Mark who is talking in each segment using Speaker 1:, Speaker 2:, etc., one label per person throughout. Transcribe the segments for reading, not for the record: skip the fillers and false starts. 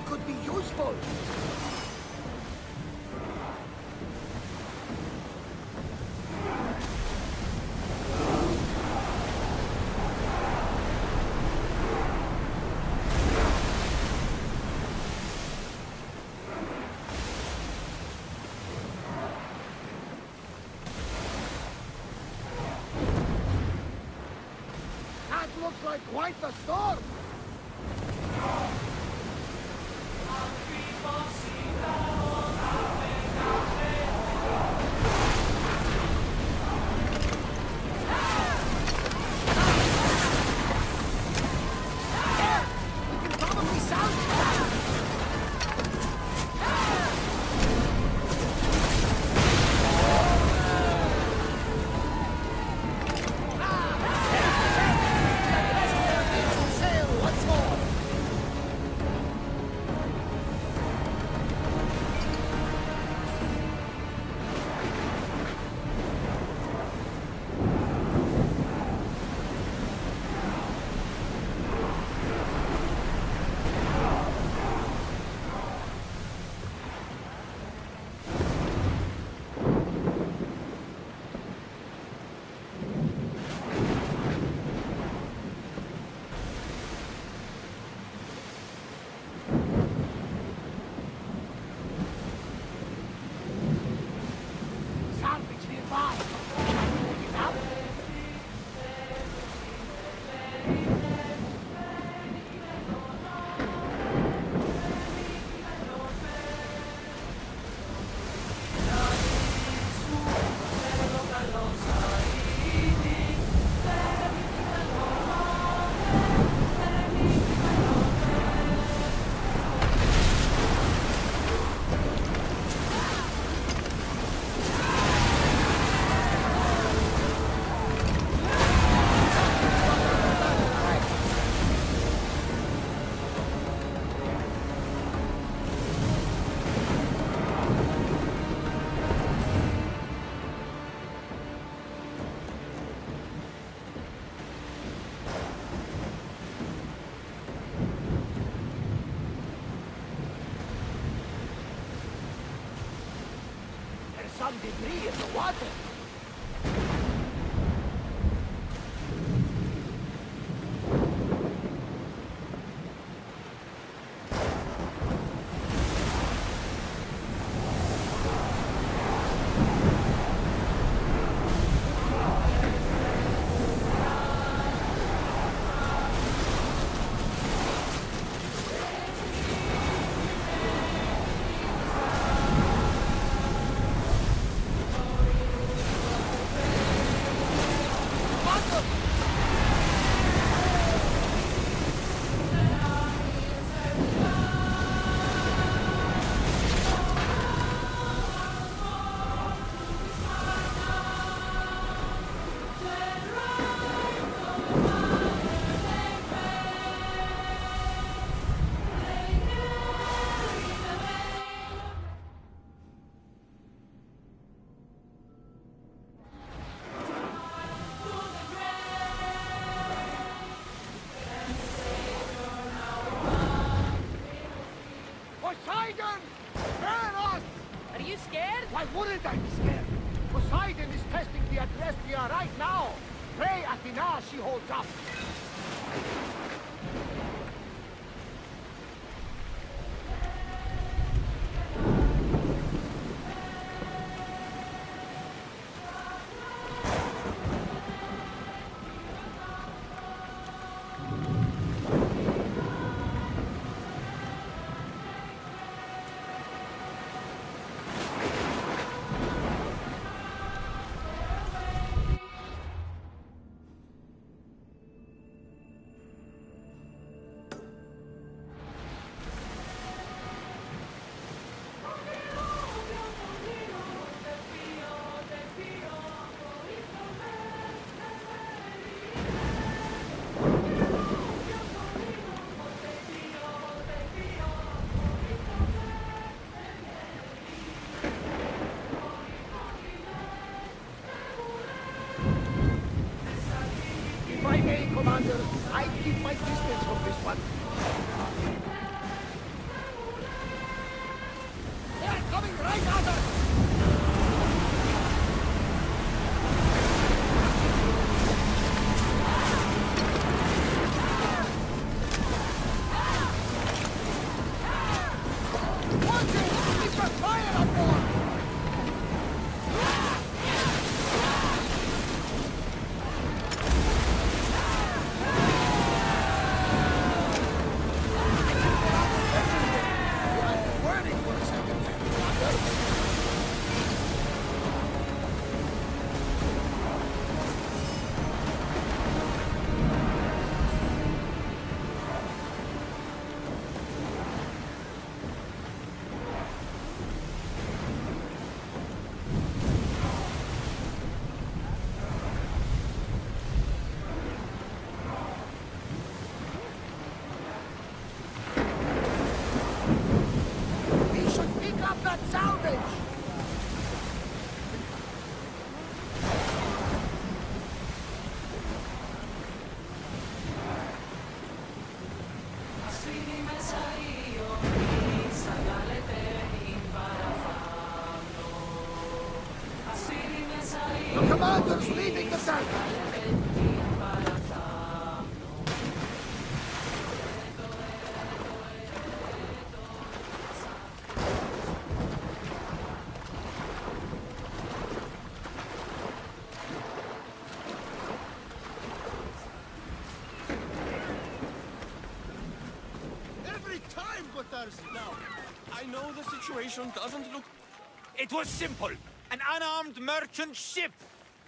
Speaker 1: Could be useful. That looks like quite the storm. Some debris in the water. Poseidon! Burn us!
Speaker 2: Are you scared?
Speaker 1: Why wouldn't I be scared? Poseidon is testing the Adrestia right now. Pray Athena she holds up. If I may, Commander, I keep my distance from this one. They're coming right at us! Watch it! Keep the fire up more! That salvage! The commander's leading the tank!
Speaker 3: Now, I know the situation doesn't look...
Speaker 4: It was simple. An unarmed merchant ship.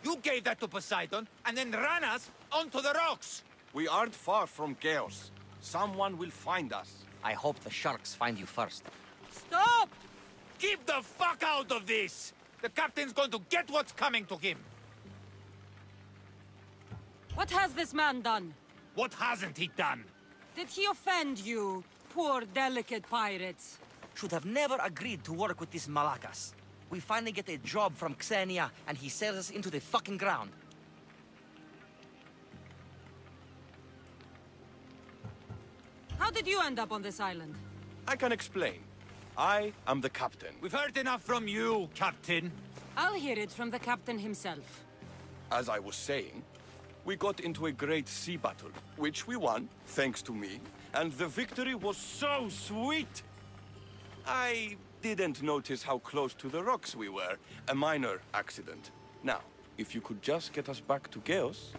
Speaker 4: You gave that to Poseidon, and then ran us onto the rocks.
Speaker 3: We aren't far from chaos. Someone will find us.
Speaker 5: I hope the sharks find you first.
Speaker 2: Stop!
Speaker 4: Keep the fuck out of this! The captain's going to get what's coming to him.
Speaker 2: What has this man done?
Speaker 4: What hasn't he done?
Speaker 2: Did he offend you, poor delicate pirates?
Speaker 5: Should have never agreed to work with this Malakas. We finally get a job from Xenia, and he sells us into the fucking ground.
Speaker 2: How did you end up on this island?
Speaker 3: I can explain. I am the captain.
Speaker 4: We've heard enough from you, Captain.
Speaker 2: I'll hear it from the captain himself.
Speaker 3: As I was saying, we got into a great sea battle, which we won, thanks to me, and the victory was so sweet! I didn't notice how close to the rocks we were. A minor accident. Now, if you could just get us back to Chaos...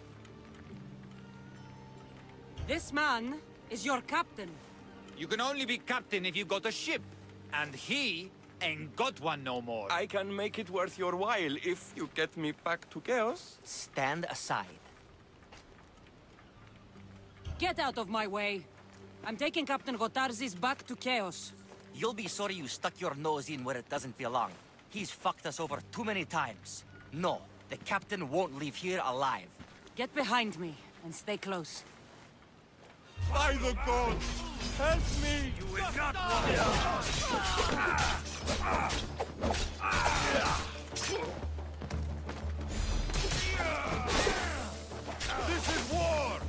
Speaker 2: This man is your captain.
Speaker 4: You can only be captain if you got a ship. And he ain't got one no more.
Speaker 3: I can make it worth your while if you get me back to Chaos.
Speaker 5: Stand aside.
Speaker 2: Get out of my way. I'm taking Captain Gotarzis back to Chaos.
Speaker 5: You'll be sorry you stuck your nose in where it doesn't belong. He's fucked us over too many times. No, the captain won't leave here alive.
Speaker 2: Get behind me and stay close.
Speaker 3: By the gods! Help me!
Speaker 4: You will not want
Speaker 3: This is war!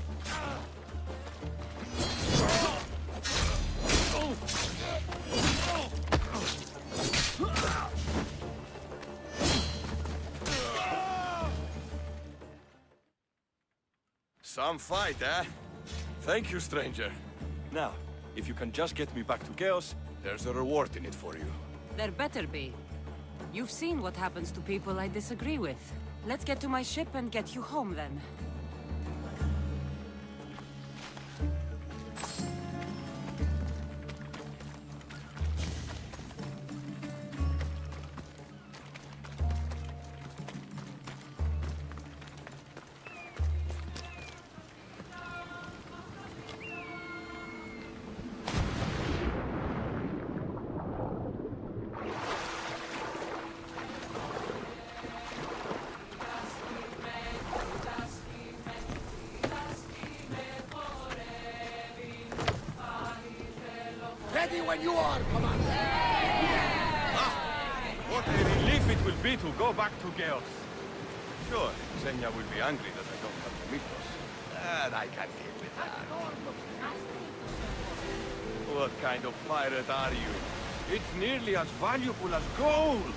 Speaker 3: Some fight, eh? Thank you, stranger. Now, if you can just get me back to Chaos, there's a reward in it for you.
Speaker 2: There better be. You've seen what happens to people I disagree with. Let's get to my ship and get you home, then.
Speaker 1: Ready when you are, Commander!
Speaker 3: What a relief it will be to go back to Chaos. Sure, Xenia will be angry that I don't have the mythos. And I can deal with that. What kind of pirate are you? It's nearly as valuable as gold!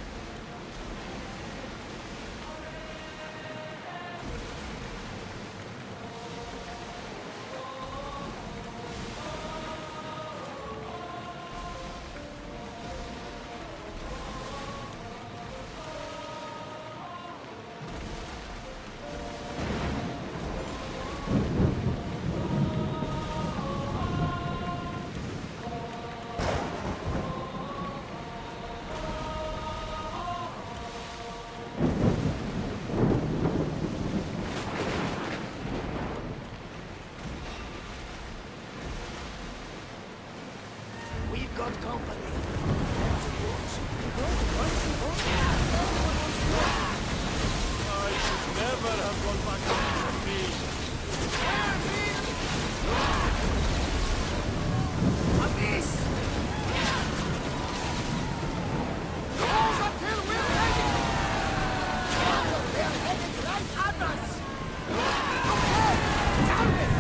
Speaker 1: We've got company.
Speaker 3: I should never have gone back to the sea.
Speaker 1: Abyss! Close until we're ready! They're headed right at us! Okay! Down it!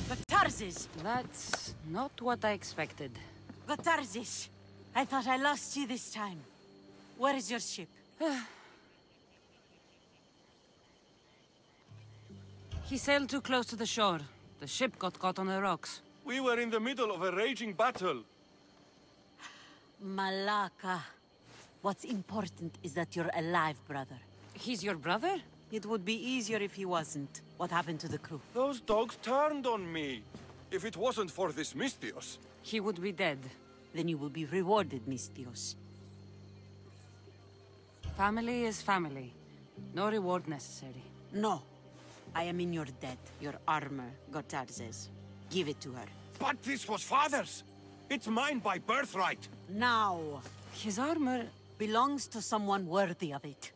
Speaker 6: The Tarzes!
Speaker 2: That's not what I expected.
Speaker 6: The Tarzes! I thought I lost you this time. Where is your ship?
Speaker 2: He sailed too close to the shore. The ship got caught on the rocks.
Speaker 3: We were in the middle of a raging battle.
Speaker 6: Malaka. What's important is that you're alive, brother.
Speaker 2: He's your brother?
Speaker 6: It would be easier if he wasn't. What happened to the crew?
Speaker 3: Those dogs turned on me. If it wasn't for this Mystios.
Speaker 2: He would be dead.
Speaker 6: Then you will be rewarded, Mystios.
Speaker 2: Family is family. No reward necessary.
Speaker 6: No. I am in your debt. Your armor, Gotarzes. Give it to her.
Speaker 3: But this was father's. It's mine by birthright.
Speaker 6: Now.
Speaker 2: His armor...
Speaker 6: Belongs to someone worthy of it.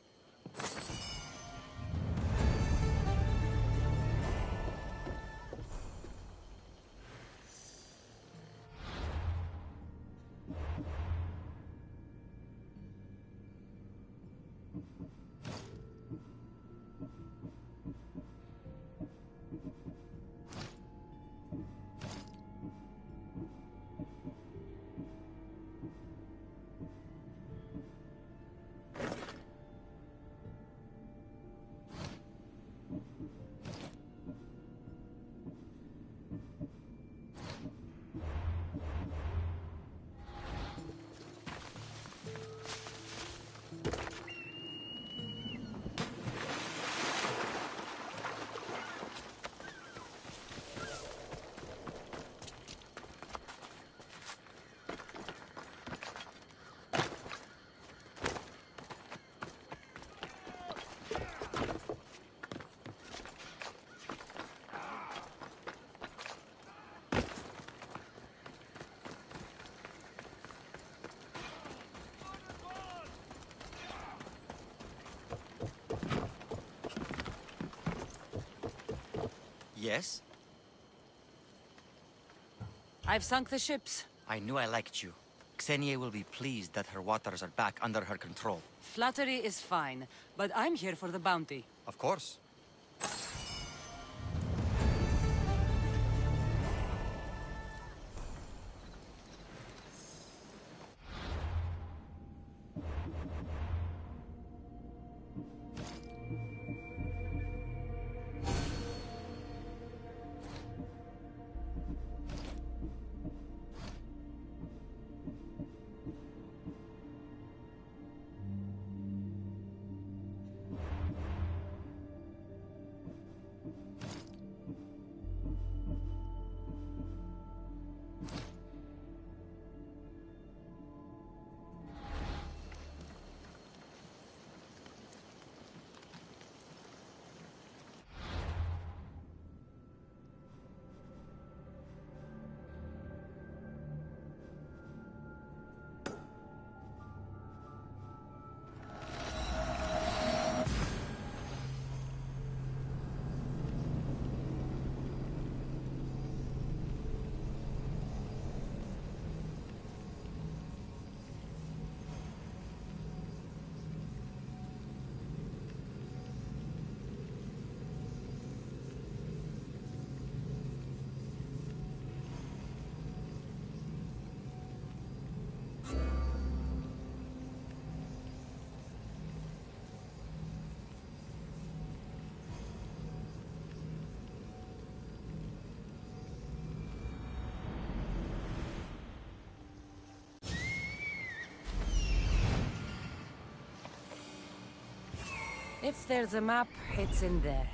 Speaker 5: Yes?
Speaker 2: I've sunk the ships.
Speaker 5: I knew I liked you. Xenia will be pleased that her waters are back under her control.
Speaker 2: Flattery is fine, but I'm here for the bounty.
Speaker 5: Of course.
Speaker 2: If there's a map, it's in there.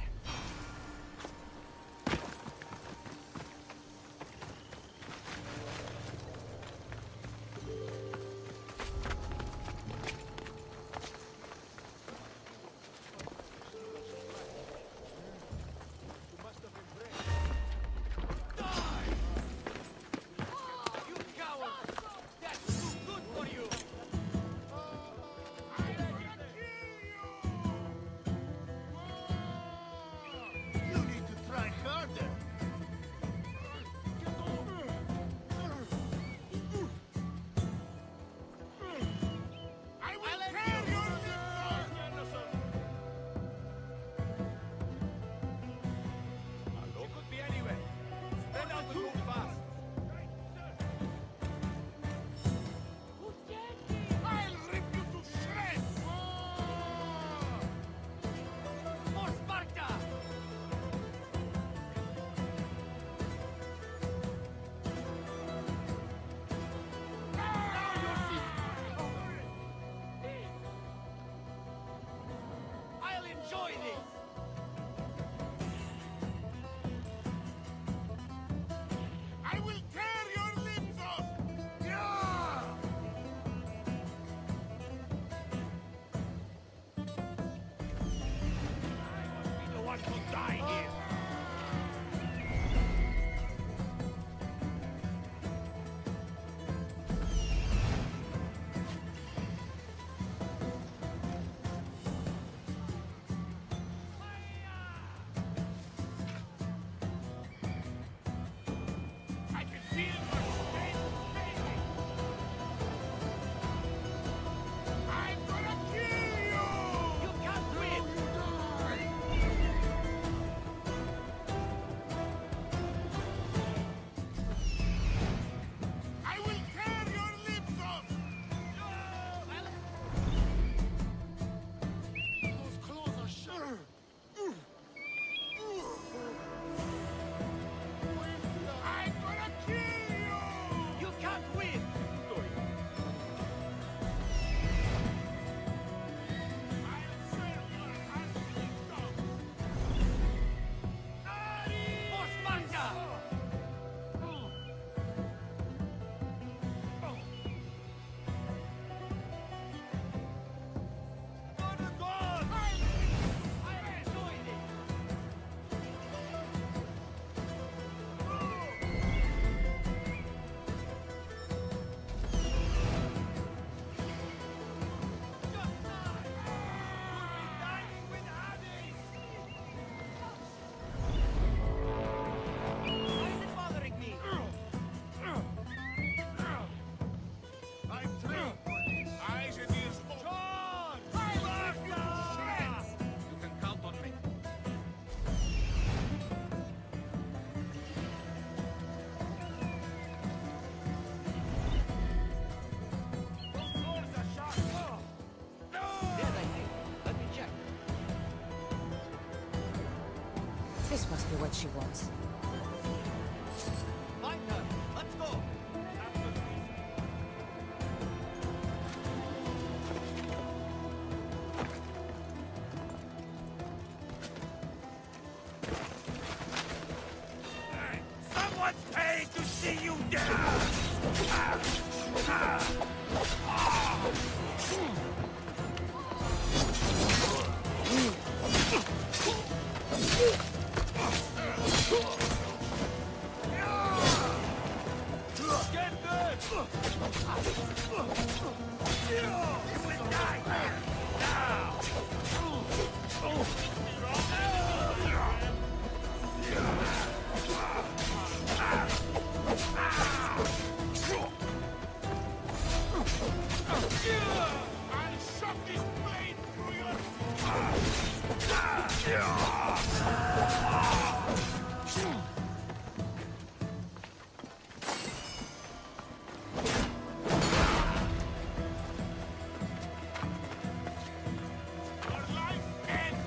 Speaker 2: This must be what she wants.
Speaker 4: Find her. Let's go.
Speaker 3: Someone's paid to see you down! Get good! You will die here! Now! I'll shove this blade through your life ends!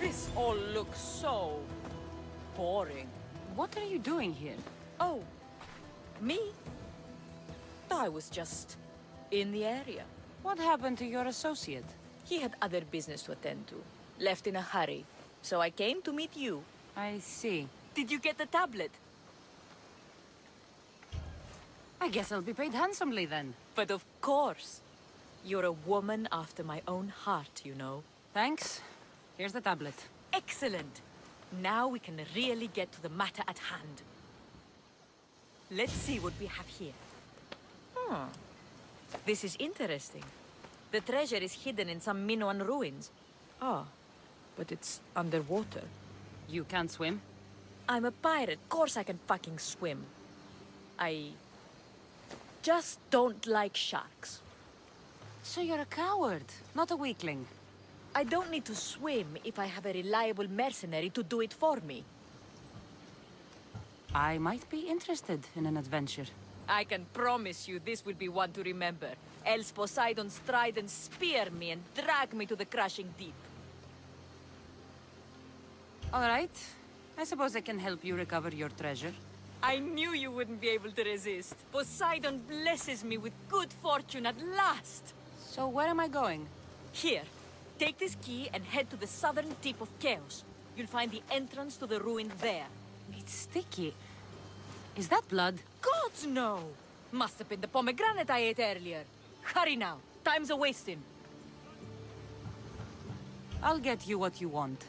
Speaker 7: This all looks so boring.
Speaker 2: What are you doing here?
Speaker 7: Oh, me? I was just in the area.
Speaker 2: What happened to your associate?
Speaker 7: He had other business to attend to. Left in a hurry. So I came to meet you.
Speaker 2: I see.
Speaker 7: Did you get the tablet?
Speaker 2: I guess I'll be paid handsomely then.
Speaker 7: But of course. You're a woman after my own heart, you know.
Speaker 2: Thanks. Here's the tablet.
Speaker 7: Excellent. Now we can really get to the matter at hand. Let's see what we have here. This is interesting. The treasure is hidden in some Minoan ruins. Ah, but it's underwater.
Speaker 2: You can't swim?
Speaker 7: I'm a pirate. Course I can fucking swim. I just don't like sharks.
Speaker 2: So you're a coward, not a weakling.
Speaker 7: I don't need to swim if I have a reliable mercenary to do it for me.
Speaker 2: I might be interested in an adventure.
Speaker 7: I can promise you this will be one to remember. Else Poseidon's trident spear me and drag me to the crashing deep.
Speaker 2: All right. I suppose I can help you recover your treasure.
Speaker 7: I knew you wouldn't be able to resist. Poseidon blesses me with good fortune at last.
Speaker 2: So where am I going?
Speaker 7: Here, take this key and head to the southern tip of Chaos. You'll find the entrance to the ruin there.
Speaker 2: It's sticky. Is that blood?
Speaker 7: Gods, no! Must have been the pomegranate I ate earlier. Hurry now. Time's a-wasting.
Speaker 2: I'll get you what you want.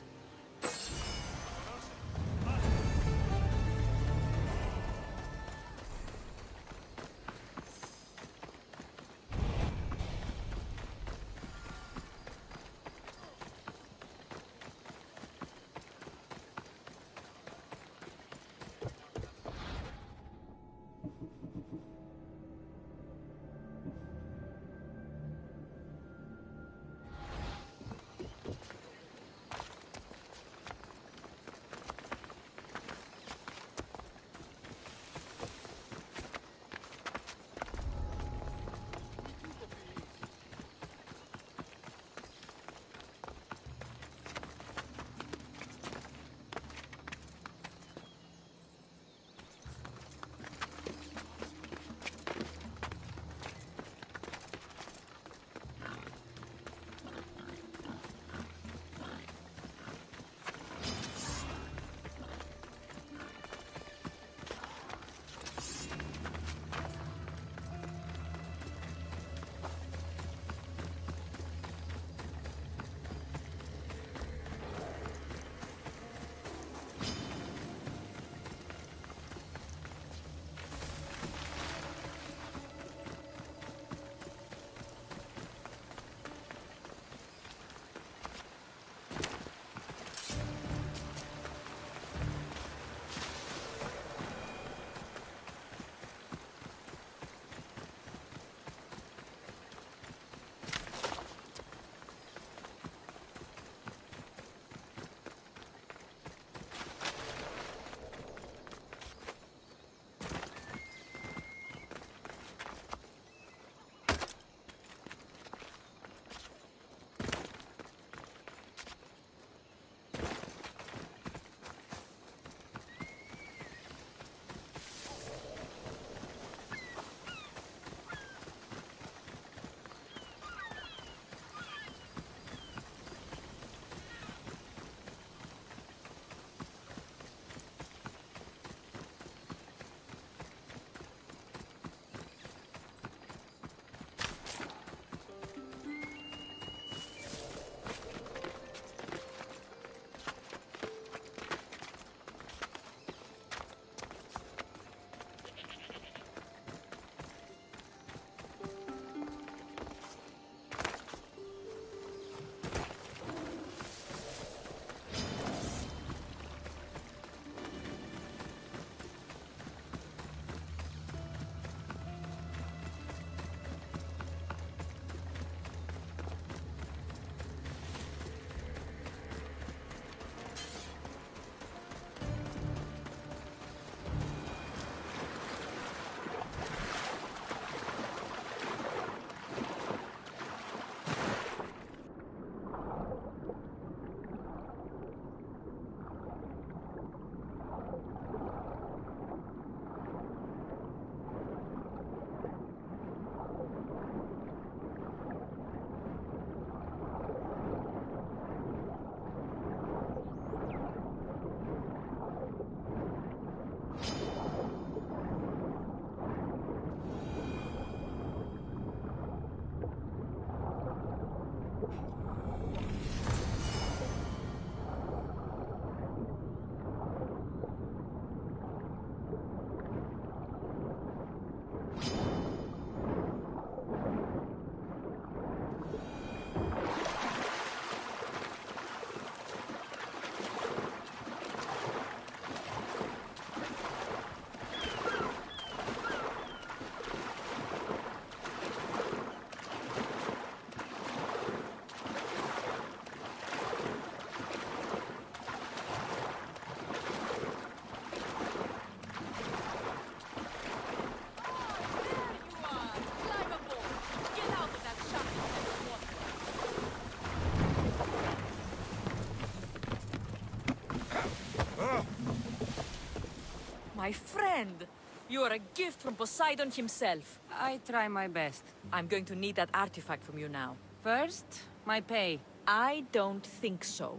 Speaker 7: my friend! You are a gift from Poseidon himself.
Speaker 2: I try my best.
Speaker 7: I'm going to need that artifact from you now.
Speaker 2: First, my pay.
Speaker 7: I don't think so.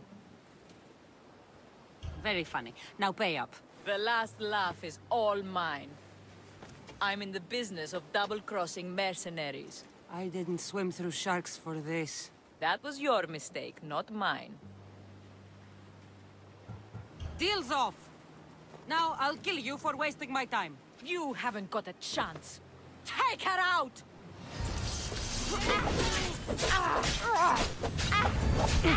Speaker 2: Very funny. Now pay up.
Speaker 7: The last laugh is all mine. I'm in the business of double-crossing mercenaries.
Speaker 2: I didn't swim through sharks for this.
Speaker 7: That was your mistake, not mine.
Speaker 2: Deal's off! Now I'll kill you for wasting my time.
Speaker 7: You haven't got a chance. Take her out!
Speaker 4: I'm in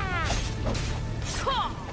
Speaker 4: trouble!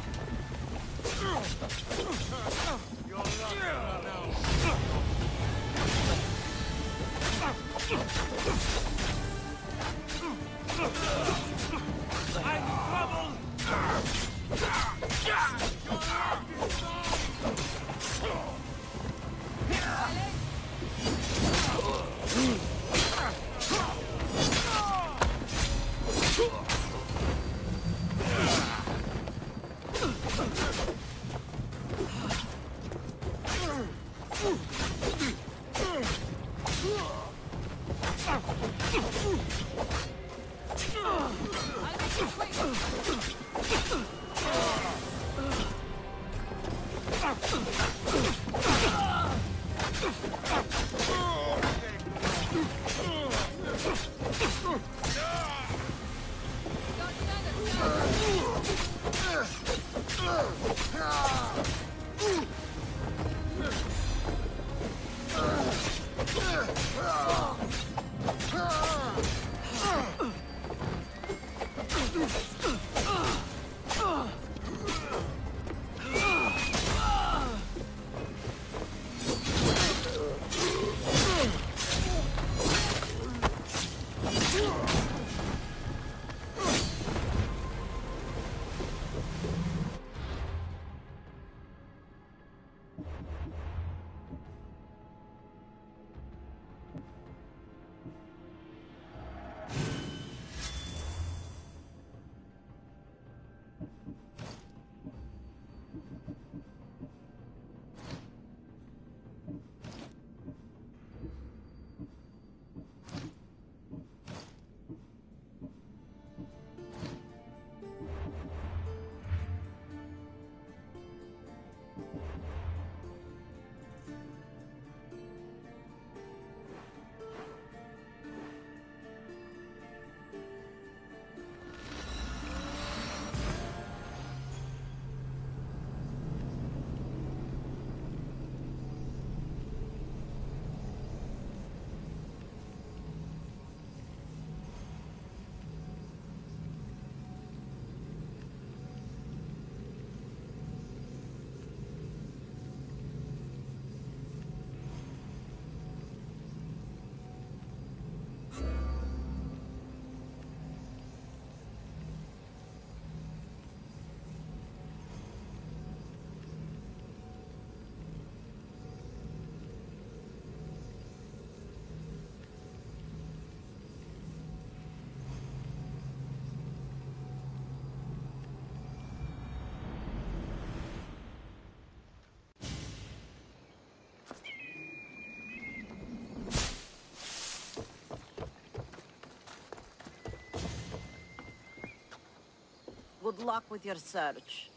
Speaker 6: Good luck with your search.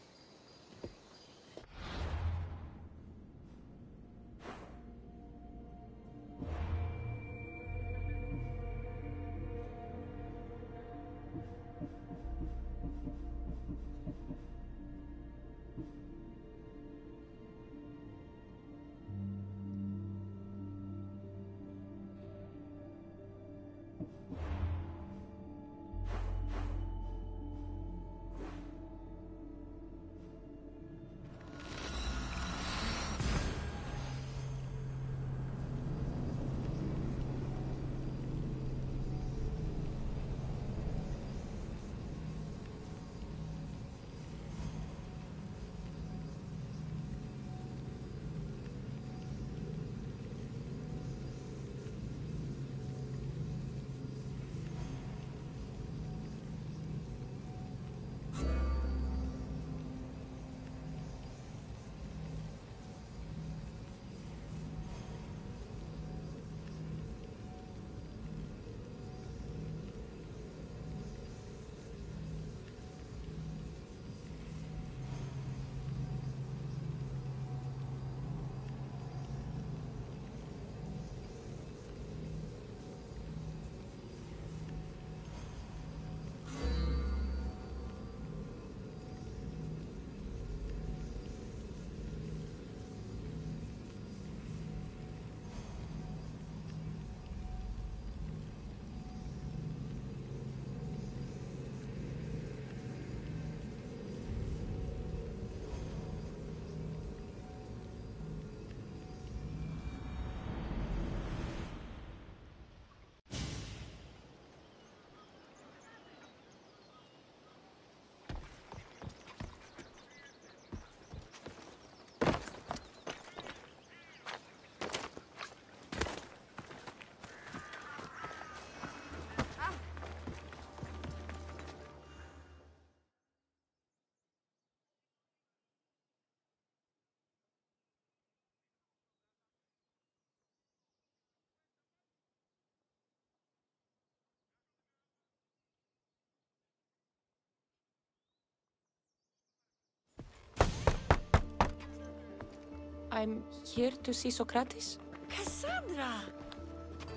Speaker 2: I'm here to see Socrates?
Speaker 8: Cassandra!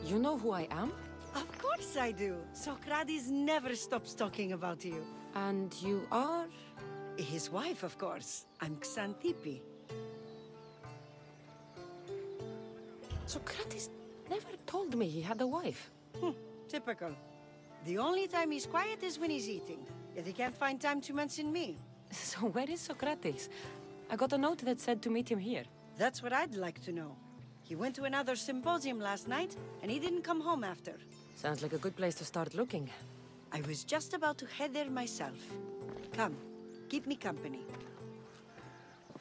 Speaker 2: You know who I am?
Speaker 8: Of course I do. Socrates never stops talking about you.
Speaker 2: And you are?
Speaker 8: His wife, of course. I'm Xantippe.
Speaker 2: Socrates never told me he had a wife.
Speaker 8: Typical. The only time he's quiet is when he's eating. Yet he can't find time to mention me.
Speaker 2: So where is Socrates? I got a note that said to meet him here.
Speaker 8: That's what I'd like to know. He went to another symposium last night, and he didn't come home after.
Speaker 2: Sounds like a good place to start looking.
Speaker 8: I was just about to head there myself. Come, keep me company.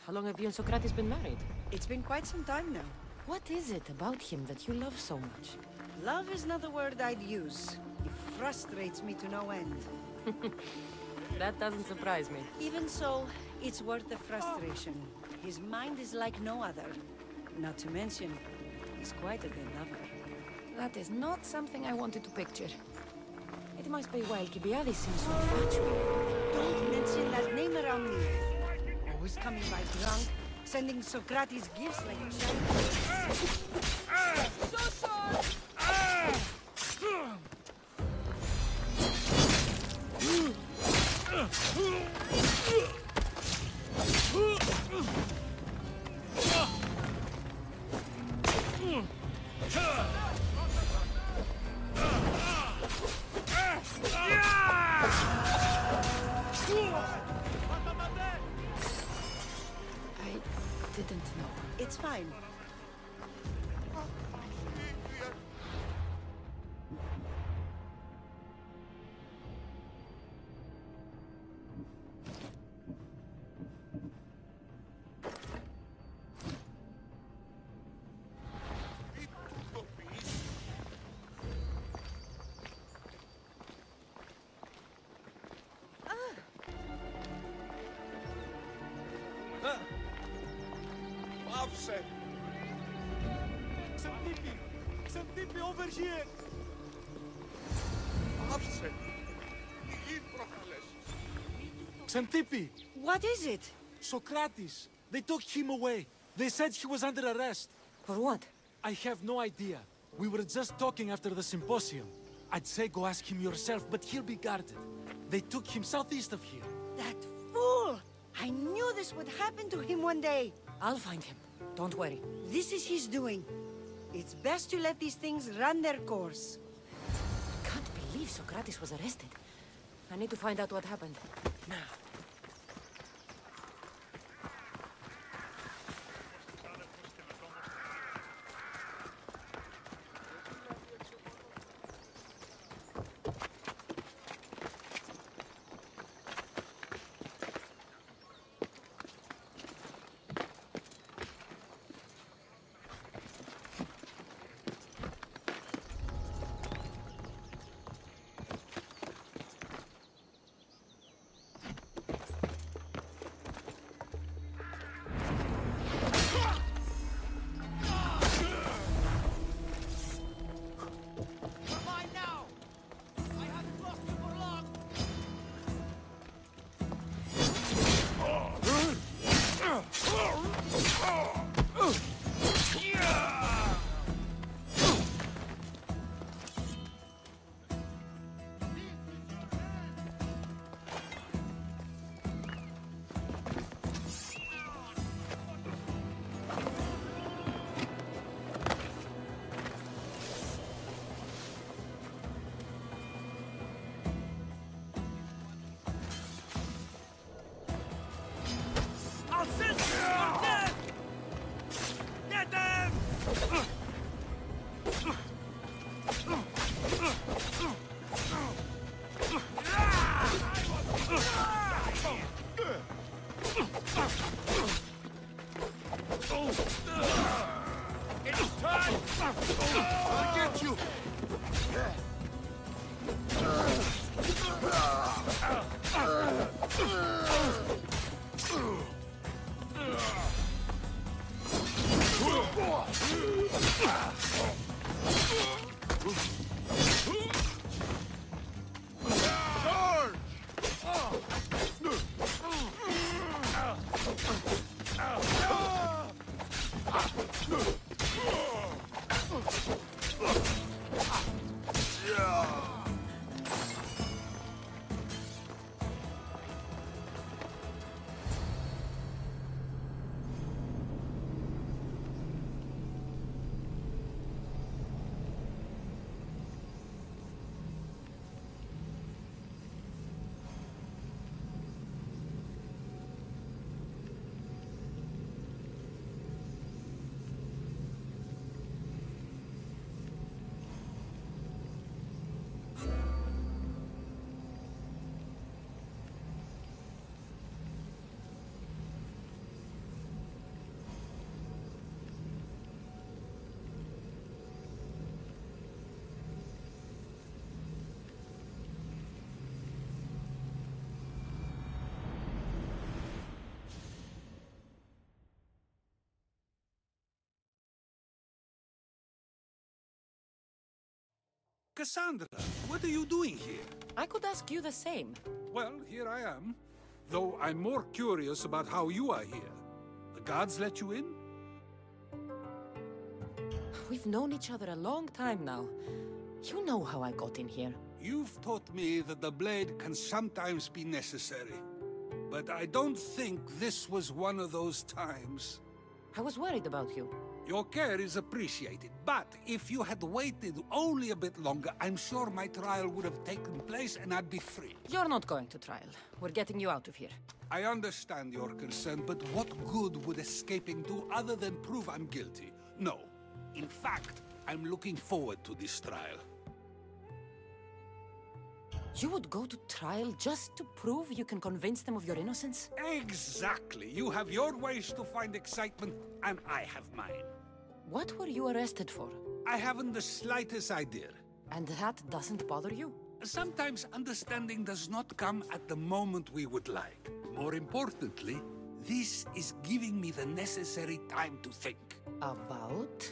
Speaker 2: How long have you and Socrates been married?
Speaker 8: It's been quite some time now.
Speaker 2: What is it about him that you love so much?
Speaker 8: Love is not the word I'd use. He frustrates me to no end.
Speaker 2: That doesn't surprise me.
Speaker 8: Even so, it's worth the frustration. His mind is like no other. Not to mention, he's quite a good lover.
Speaker 2: That is not something I wanted to picture. It must be why Alcibiades seems so infatuated.
Speaker 8: Don't mention that name around me. Always coming by drunk, sending Socrates gifts like a child.
Speaker 2: I didn't know.
Speaker 8: It's fine.
Speaker 1: Xantippe, over here! Xantippe!
Speaker 8: What is it?
Speaker 1: Socrates! They took him away. They said he was under arrest.
Speaker 2: For what?
Speaker 1: I have no idea. We were just talking after the symposium. I'd say go ask him yourself, but he'll be guarded. They took him southeast of here.
Speaker 8: That fool! I knew this would happen to him one day.
Speaker 2: I'll find him. Don't worry.
Speaker 8: This is his doing. It's best to let these things run their course.
Speaker 2: I can't believe Socrates was arrested. I need to find out what happened. Now.
Speaker 9: Cassandra, what are you doing here?
Speaker 7: I could ask you the same.
Speaker 9: Well, here I am. Though I'm more curious about how you are here. The guards let you in?
Speaker 7: We've known each other a long time now. You know how I got in here.
Speaker 9: You've taught me that the blade can sometimes be necessary. But I don't think this was one of those times.
Speaker 7: I was worried about you.
Speaker 9: Your care is appreciated, but if you had waited only a bit longer, I'm sure my trial would have taken place and I'd be free.
Speaker 7: You're not going to trial. We're getting you out of here.
Speaker 9: I understand your concern, but what good would escaping do other than prove I'm guilty? No. In fact, I'm looking forward to this trial.
Speaker 7: You would go to trial just to prove you can convince them of your innocence?
Speaker 9: Exactly. You have your ways to find excitement, and I have mine.
Speaker 7: What were you arrested for?
Speaker 9: I haven't the slightest idea.
Speaker 7: And that doesn't bother you?
Speaker 9: Sometimes understanding does not come at the moment we would like. More importantly, this is giving me the necessary time to think.
Speaker 7: About?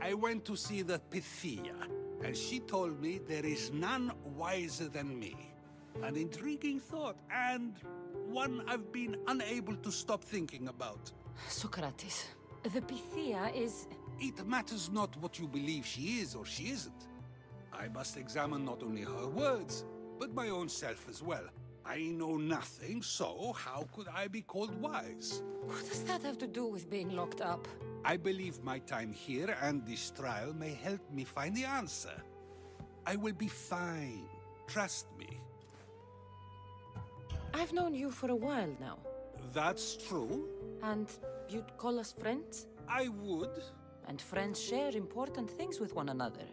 Speaker 9: I went to see the Pythia, and she told me there is none wiser than me. An intriguing thought, and one I've been unable to stop thinking about.
Speaker 7: Socrates, the Pythia is...
Speaker 9: It matters not what you believe she is or she isn't. I must examine not only her words, but my own self as well. I know nothing, so how could I be called wise?
Speaker 7: What does that have to do with being locked up?
Speaker 9: I believe my time here and this trial may help me find the answer. I will be fine. Trust me.
Speaker 7: I've known you for a while now.
Speaker 9: That's true.
Speaker 7: And you'd call us friends?
Speaker 9: I would.
Speaker 7: And friends share important things with one another.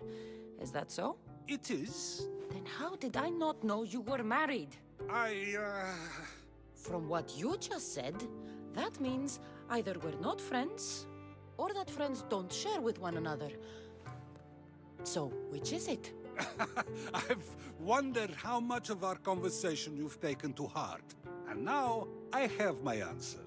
Speaker 7: Is that so?
Speaker 9: It is.
Speaker 7: Then how did I not know you were married? From what you just said, that means either we're not friends, or that friends don't share with one another. So, which is it?
Speaker 9: I've wondered how much of our conversation you've taken to heart. And now, I have my answer.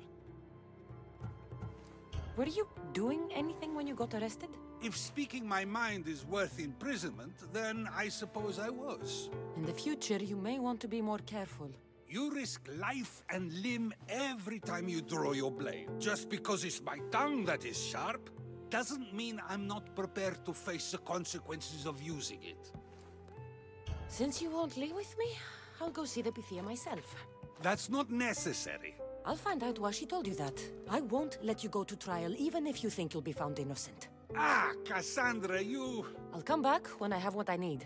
Speaker 7: Were you doing anything when you got arrested?
Speaker 9: If speaking my mind is worth imprisonment, then I suppose I was.
Speaker 7: In the future, you may want to be more careful.
Speaker 9: You risk life and limb every time you draw your blade. Just because it's my tongue that is sharp, doesn't mean I'm not prepared to face the consequences of using it.
Speaker 7: Since you won't leave with me, I'll go see the Pythia myself.
Speaker 9: That's not necessary.
Speaker 7: I'll find out why she told you that. I won't let you go to trial, even if you think you'll be found innocent.
Speaker 9: Ah, Cassandra, you...
Speaker 7: I'll come back when I have what I need.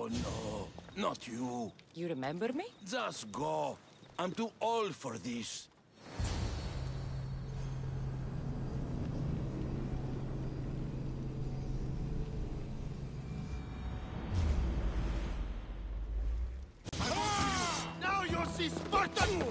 Speaker 3: Oh no, not you.
Speaker 7: You remember me?
Speaker 3: Just go. I'm too old for this.
Speaker 10: Now you see Spartan!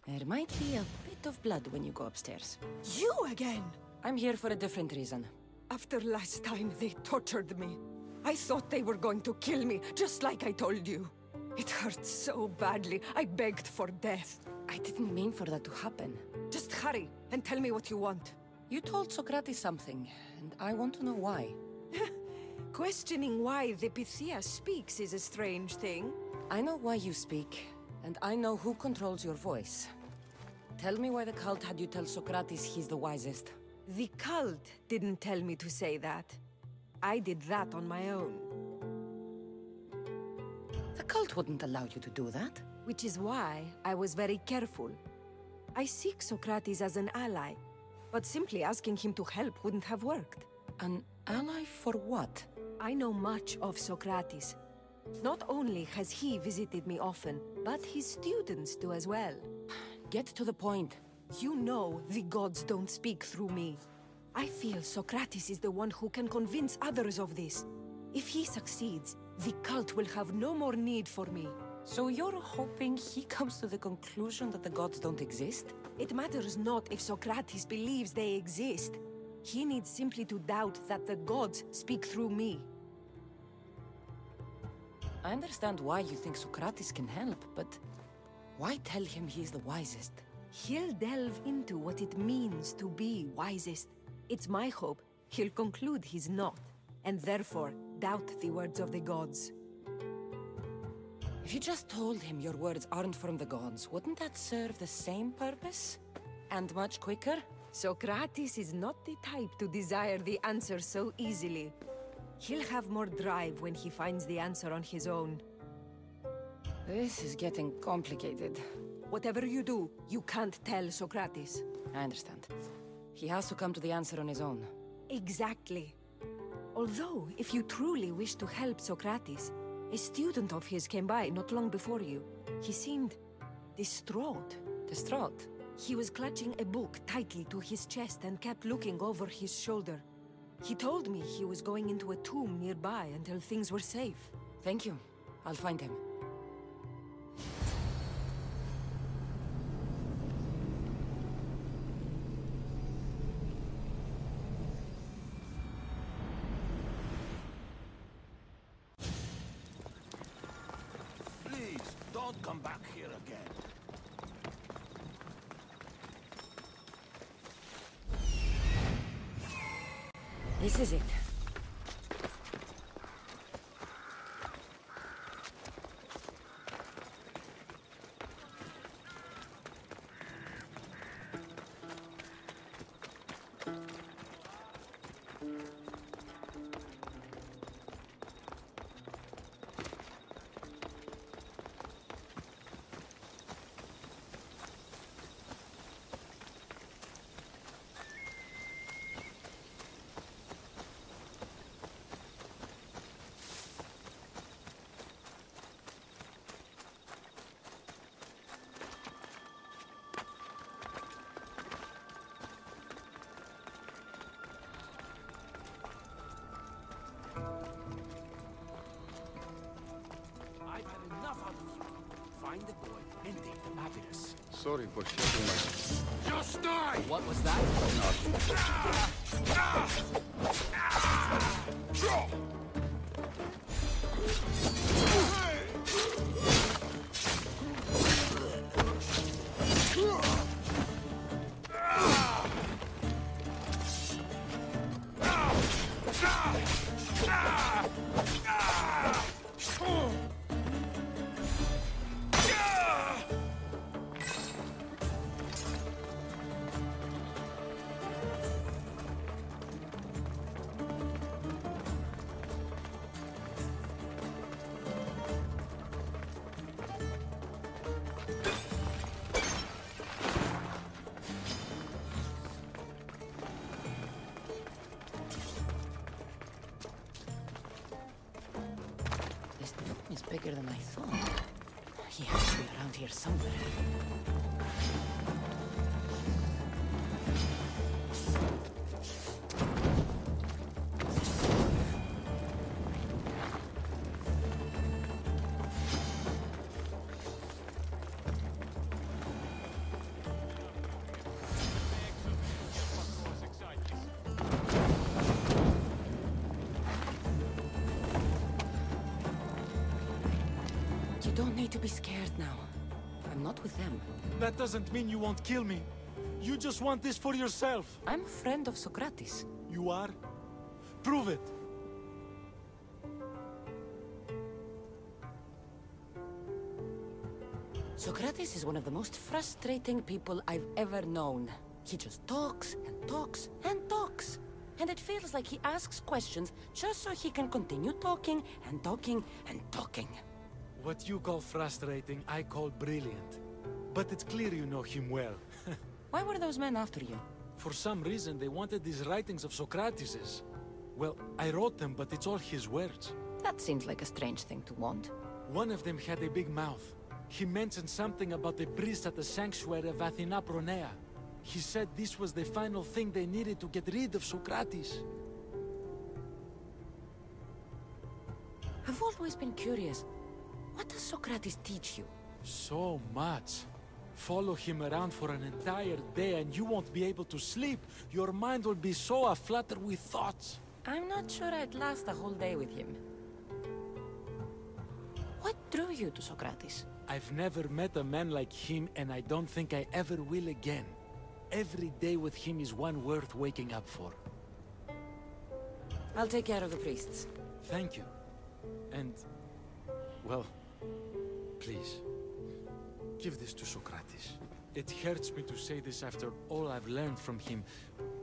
Speaker 7: There might be a bit of blood when you go upstairs.
Speaker 11: You again!
Speaker 7: I'm here for a different reason.
Speaker 11: After last time, they tortured me. I thought they were going to kill me, just like I told you. It hurt so badly, I begged for death.
Speaker 7: I didn't mean for that to happen.
Speaker 11: Just hurry, and tell me what you want.
Speaker 7: You told Socrates something, and I want to know why.
Speaker 11: Questioning why the Pythia speaks is a strange thing.
Speaker 7: I know why you speak, and I know who controls your voice. Tell me why the cult had you tell Socrates he's the wisest.
Speaker 11: The cult didn't tell me to say that. I did that on my own.
Speaker 7: The cult wouldn't allow you to do that.
Speaker 11: Which is why I was very careful. I seek Socrates as an ally, but simply asking him to help wouldn't have worked.
Speaker 7: An ally for what?
Speaker 11: I know much of Socrates. Not only has he visited me often, but his students do as well.
Speaker 7: Get to the point.
Speaker 11: You know the gods don't speak through me. I feel Socrates is the one who can convince others of this. If he succeeds, the cult will have no more need for me.
Speaker 7: So you're hoping he comes to the conclusion that the gods don't exist?
Speaker 11: It matters not if Socrates believes they exist. He needs simply to doubt that the gods speak through me.
Speaker 7: I understand why you think Socrates can help, but why tell him he's the wisest?
Speaker 11: He'll delve into what it means to be wisest. It's my hope he'll conclude he's not, and therefore doubt the words of the gods.
Speaker 7: If you just told him your words aren't from the gods, wouldn't that serve the same purpose? And much quicker?
Speaker 11: Socrates is not the type to desire the answer so easily. He'll have more drive when he finds the answer on his own.
Speaker 7: This is getting complicated.
Speaker 11: Whatever you do, you can't tell Socrates.
Speaker 7: I understand. He has to come to the answer on his own.
Speaker 11: Exactly. Although, if you truly wish to help Socrates, a student of his came by not long before you. He seemed distraught.
Speaker 7: Distraught?
Speaker 11: He was clutching a book tightly to his chest and kept looking over his shoulder. He told me he was going into a tomb nearby until things were safe.
Speaker 7: Thank you. I'll find him.
Speaker 3: Please, don't come back here again.
Speaker 7: This is it.
Speaker 1: I've had enough out of you. Find the boy and take the papyrus.
Speaker 3: Sorry for shaking my...
Speaker 10: Just die!
Speaker 1: What was that?
Speaker 7: This room is bigger than I thought. He has to be around here somewhere. You don't need to be scared now. I'm not with them.
Speaker 1: That doesn't mean you won't kill me. You just want this for yourself.
Speaker 7: I'm a friend of Socrates.
Speaker 1: You are? Prove it.
Speaker 7: Socrates is one of the most frustrating people I've ever known. He just talks and talks and talks. And it feels like he asks questions just so he can continue talking and talking and talking.
Speaker 1: What you call frustrating, I call brilliant. But it's clear you know him well.
Speaker 7: Why were those men after you?
Speaker 1: For some reason, they wanted these writings of Socrates's. Well, I wrote them, but it's all his words.
Speaker 7: That seems like a strange thing to want.
Speaker 1: One of them had a big mouth. He mentioned something about the priest at the sanctuary of Athena Pronea. He said this was the final thing they needed to get rid of Socrates.
Speaker 7: I've always been curious. What does Socrates teach you?
Speaker 1: So much. Follow him around for an entire day and you won't be able to sleep. Your mind will be so aflutter with thoughts.
Speaker 7: I'm not sure I'd last a whole day with him. What drew you to Socrates?
Speaker 1: I've never met a man like him and I don't think I ever will again. Every day with him is one worth waking up for.
Speaker 7: I'll take care of the priests.
Speaker 1: Thank you. And, well, please, give this to Socrates. It hurts me to say this after all I've learned from him,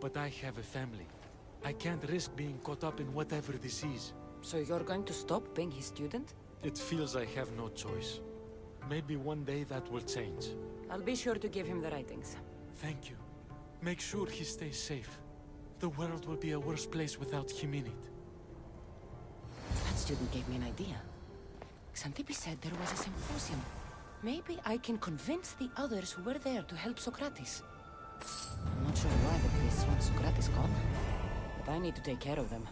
Speaker 1: but I have a family. I can't risk being caught up in whatever this is.
Speaker 7: So you're going to stop being his student?
Speaker 1: It feels I have no choice. Maybe one day that will change.
Speaker 7: I'll be sure to give him the writings.
Speaker 1: Thank you. Make sure he stays safe. The world will be a worse place without him in it.
Speaker 7: That student gave me an idea. Xanthippe said there was a symposium. Maybe I can convince the others who were there to help Socrates. I'm not sure why the priests want Socrates gone, but I need to take care of them.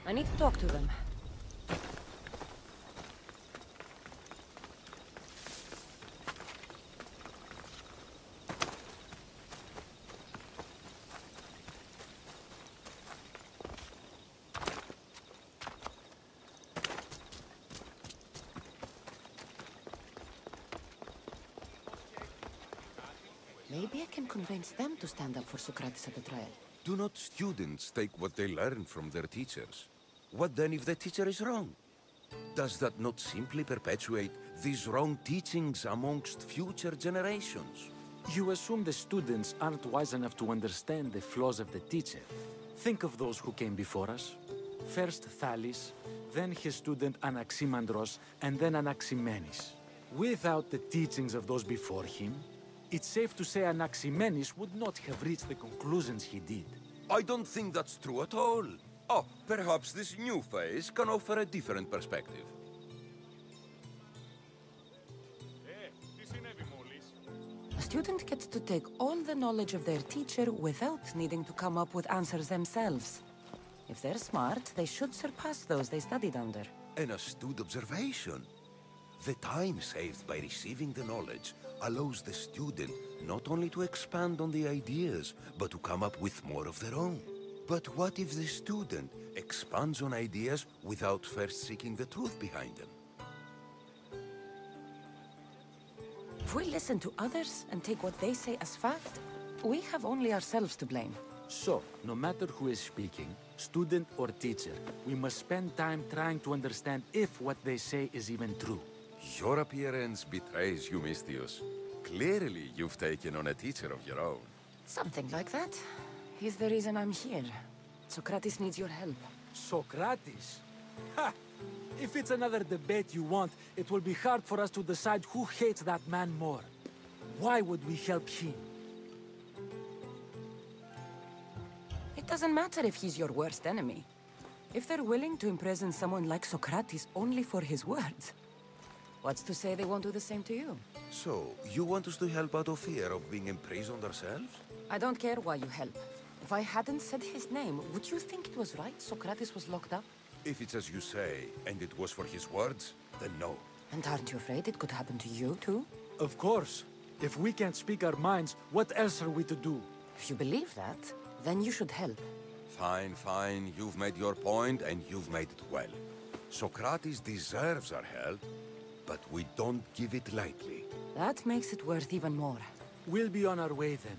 Speaker 7: I need to talk to them. Maybe I can convince them to stand up for Socrates at the trial.
Speaker 3: Do not students take what they learn from their teachers? What then if the teacher is wrong? Does that not simply perpetuate these wrong teachings amongst future generations?
Speaker 1: You assume the students aren't wise enough to understand the flaws of the teacher. Think of those who came before us. First Thales, then his student Anaximandros, and then Anaximenes. Without the teachings of those before him, it's safe to say Anaximenes would not have reached the conclusions he did.
Speaker 3: I don't think that's true at all. Oh, perhaps this new phase can offer a different perspective.
Speaker 7: A student gets to take all the knowledge of their teacher without needing to come up with answers themselves. If they're smart, they should surpass those they studied under.
Speaker 3: An astute observation. The time saved by receiving the knowledge allows the student not only to expand on the ideas, but to come up with more of their own. But what if the student expands on ideas without first seeking the truth behind them?
Speaker 7: If we listen to others and take what they say as fact, we have only ourselves to blame.
Speaker 1: So, no matter who is speaking, student or teacher, we must spend time trying to understand if what they say is even true.
Speaker 3: Your appearance betrays you, Mystius. Clearly, you've taken on a teacher of your own.
Speaker 7: Something like that. He's the reason I'm here. Socrates needs your help.
Speaker 1: Socrates? Ha! If it's another debate you want, it will be hard for us to decide who hates that man more. Why would we help him?
Speaker 7: It doesn't matter if he's your worst enemy. If they're willing to imprison someone like Socrates only for his words, what's to say they won't do the same to you?
Speaker 3: So, you want us to help out of fear of being imprisoned ourselves?
Speaker 7: I don't care why you help. If I hadn't said his name, would you think it was right Socrates was locked up?
Speaker 3: If it's as you say, and it was for his words, then no.
Speaker 7: And aren't you afraid it could happen to you, too?
Speaker 1: Of course. If we can't speak our minds, what else are we to do?
Speaker 7: If you believe that, then you should help.
Speaker 3: Fine, fine. You've made your point, and you've made it well. Socrates deserves our help, but we don't give it lightly.
Speaker 7: That makes it worth even more.
Speaker 1: We'll be on our way then.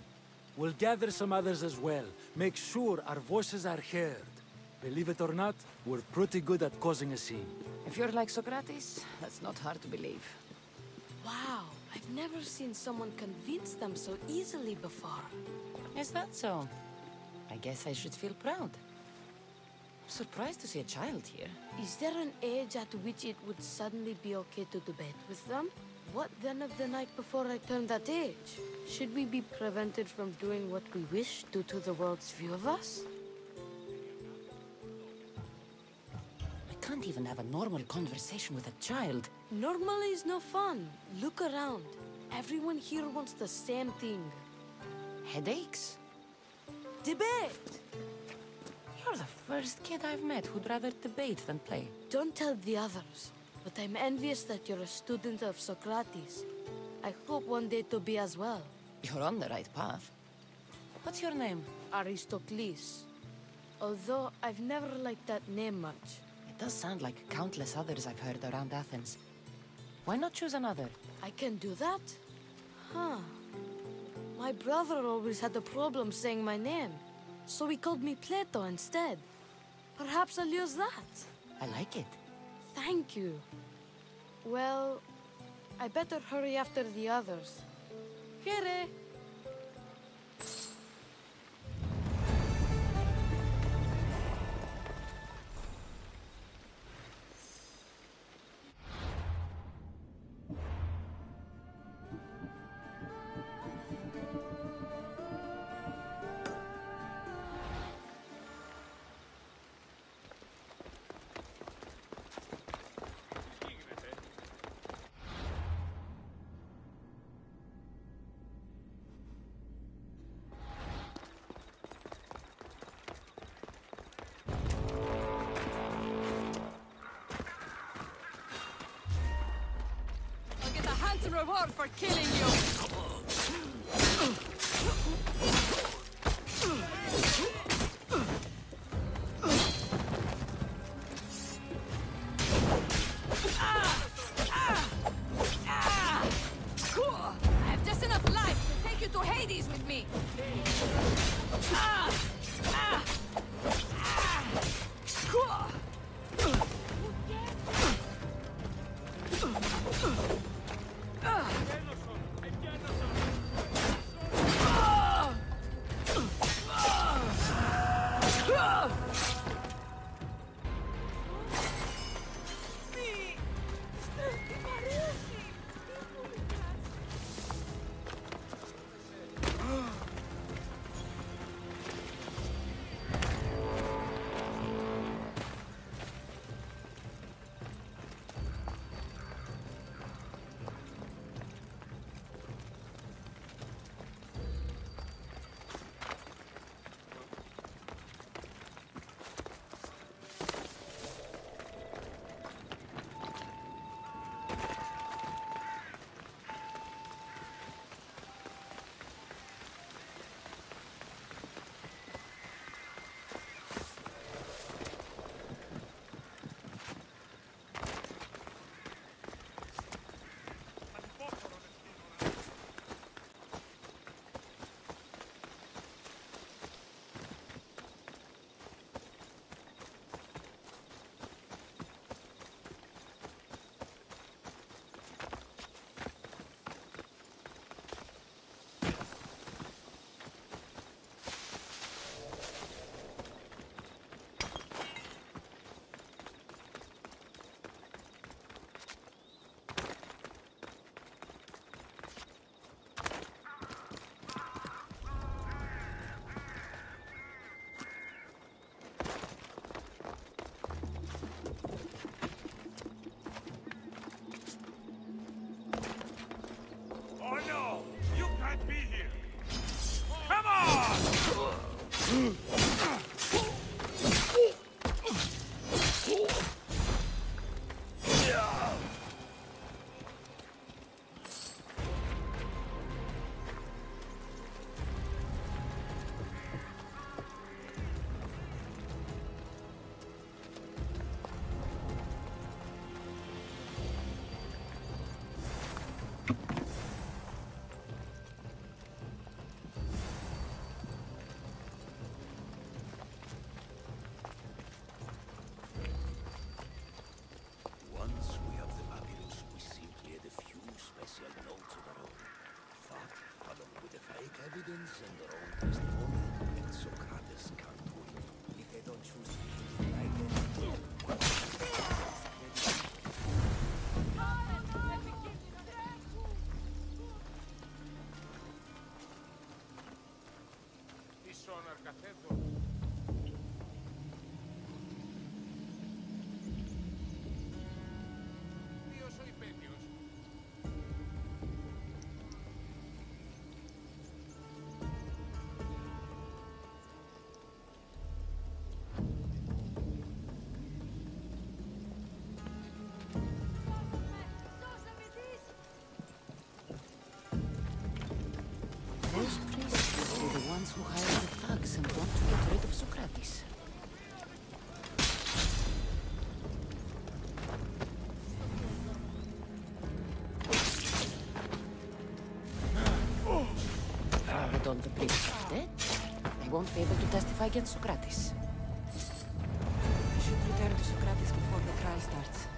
Speaker 1: We'll gather some others as well. Make sure our voices are heard. Believe it or not, we're pretty good at causing a scene.
Speaker 7: If you're like Socrates, that's not hard to believe.
Speaker 12: Wow, I've never seen someone convince them so easily before.
Speaker 7: Is that so? I guess I should feel proud. I'm surprised to see a child here.
Speaker 12: Is there an age at which it would suddenly be okay to debate with them? What then of the night before I turned that age? Should we be prevented from doing what we wish due to the world's view of us?
Speaker 7: I can't even have a normal conversation with a child.
Speaker 12: Normal is no fun. Look around. Everyone here wants the same thing.
Speaker 7: Headaches?
Speaker 12: Debate!
Speaker 7: You're the first kid I've met who'd rather debate than play.
Speaker 12: Don't tell the others, but I'm envious that you're a student of Socrates. I hope one day to be as well.
Speaker 7: You're on the right path. What's your name?
Speaker 12: Aristocles. Although I've never liked that name much.
Speaker 7: It does sound like countless others I've heard around Athens. Why not choose another?
Speaker 12: I can do that? Huh. My brother always had a problem saying my name, so he called me Plato instead. Perhaps I'll use that.
Speaker 7: I like it.
Speaker 12: Thank you. Well, I better hurry after the others. Here.
Speaker 2: Reward for killing you! I have just enough life to take you to Hades!
Speaker 7: Leave me! Ah! Ah!
Speaker 9: evidence and their own testimony, and Socrates can't win. If they don't choose to kill me, I
Speaker 7: Those priests must be the ones who hire the thugs and want to get rid of Socrates. Now that all the priests are dead, they won't be able to testify against Socrates. I should return to Socrates before the trial starts.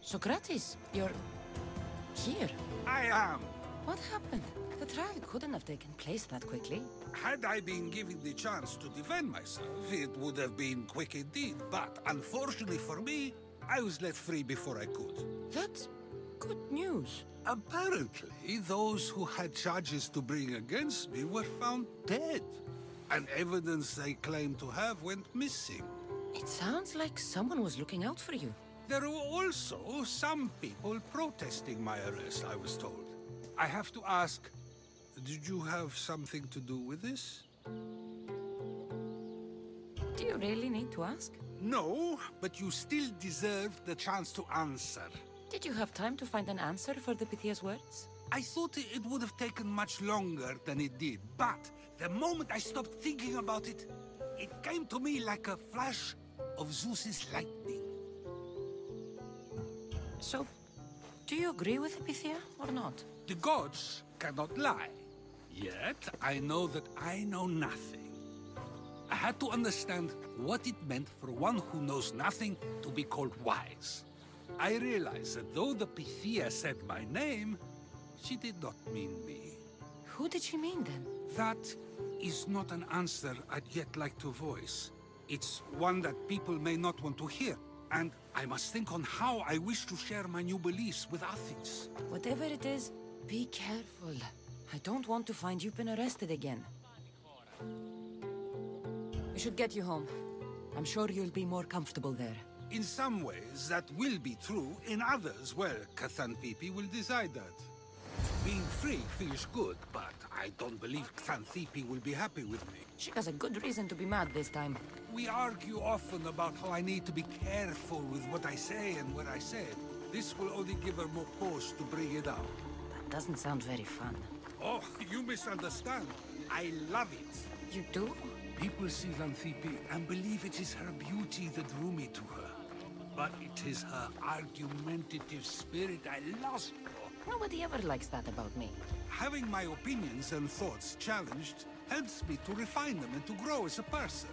Speaker 7: Socrates, you're here.
Speaker 9: I am.
Speaker 7: What happened? The trial couldn't have taken place that quickly.
Speaker 9: Had I been given the chance to defend myself, it would have been quick indeed. But unfortunately for me, I was let free before I could.
Speaker 7: That's good news.
Speaker 9: Apparently, those who had charges to bring against me were found dead. And evidence they claimed to have went missing.
Speaker 7: It sounds like someone was looking out for you.
Speaker 9: There were also some people protesting my arrest, I was told. I have to ask, did you have something to do with this?
Speaker 7: Do you really need to ask?
Speaker 9: No, but you still deserve the chance to answer.
Speaker 7: Did you have time to find an answer for the Pythia's words?
Speaker 9: I thought it would have taken much longer than it did, but the moment I stopped thinking about it, it came to me like a flash of Zeus's lightning.
Speaker 7: So, do you agree with Pythia or not?
Speaker 9: The gods cannot lie. Yet, I know that I know nothing. I had to understand what it meant for one who knows nothing to be called wise. I realized that though the Pythia said my name, she did not mean me.
Speaker 7: Who did she mean then?
Speaker 9: That is not an answer I'd yet like to voice. It's one that people may not want to hear. And I must think on how I wish to share my new beliefs with Athens.
Speaker 7: Whatever it is, be careful. I don't want to find you've been arrested again. We should get you home. I'm sure you'll be more comfortable there.
Speaker 9: In some ways, that will be true. In others, well, Xanthippe will decide that. Being free feels good, but I don't believe Xanthippe will be happy with me.
Speaker 7: She has a good reason to be mad this time.
Speaker 9: We argue often about how I need to be careful with what I say and what I said. This will only give her more cause to bring it up.
Speaker 7: That doesn't sound very fun.
Speaker 9: Oh, you misunderstand. I love it.
Speaker 7: You do?
Speaker 9: People see Xanthippe and believe it is her beauty that drew me to her. But it is her argumentative spirit I lost for.
Speaker 7: Nobody ever likes that about me.
Speaker 9: Having my opinions and thoughts challenged helps me to refine them and to grow as a person.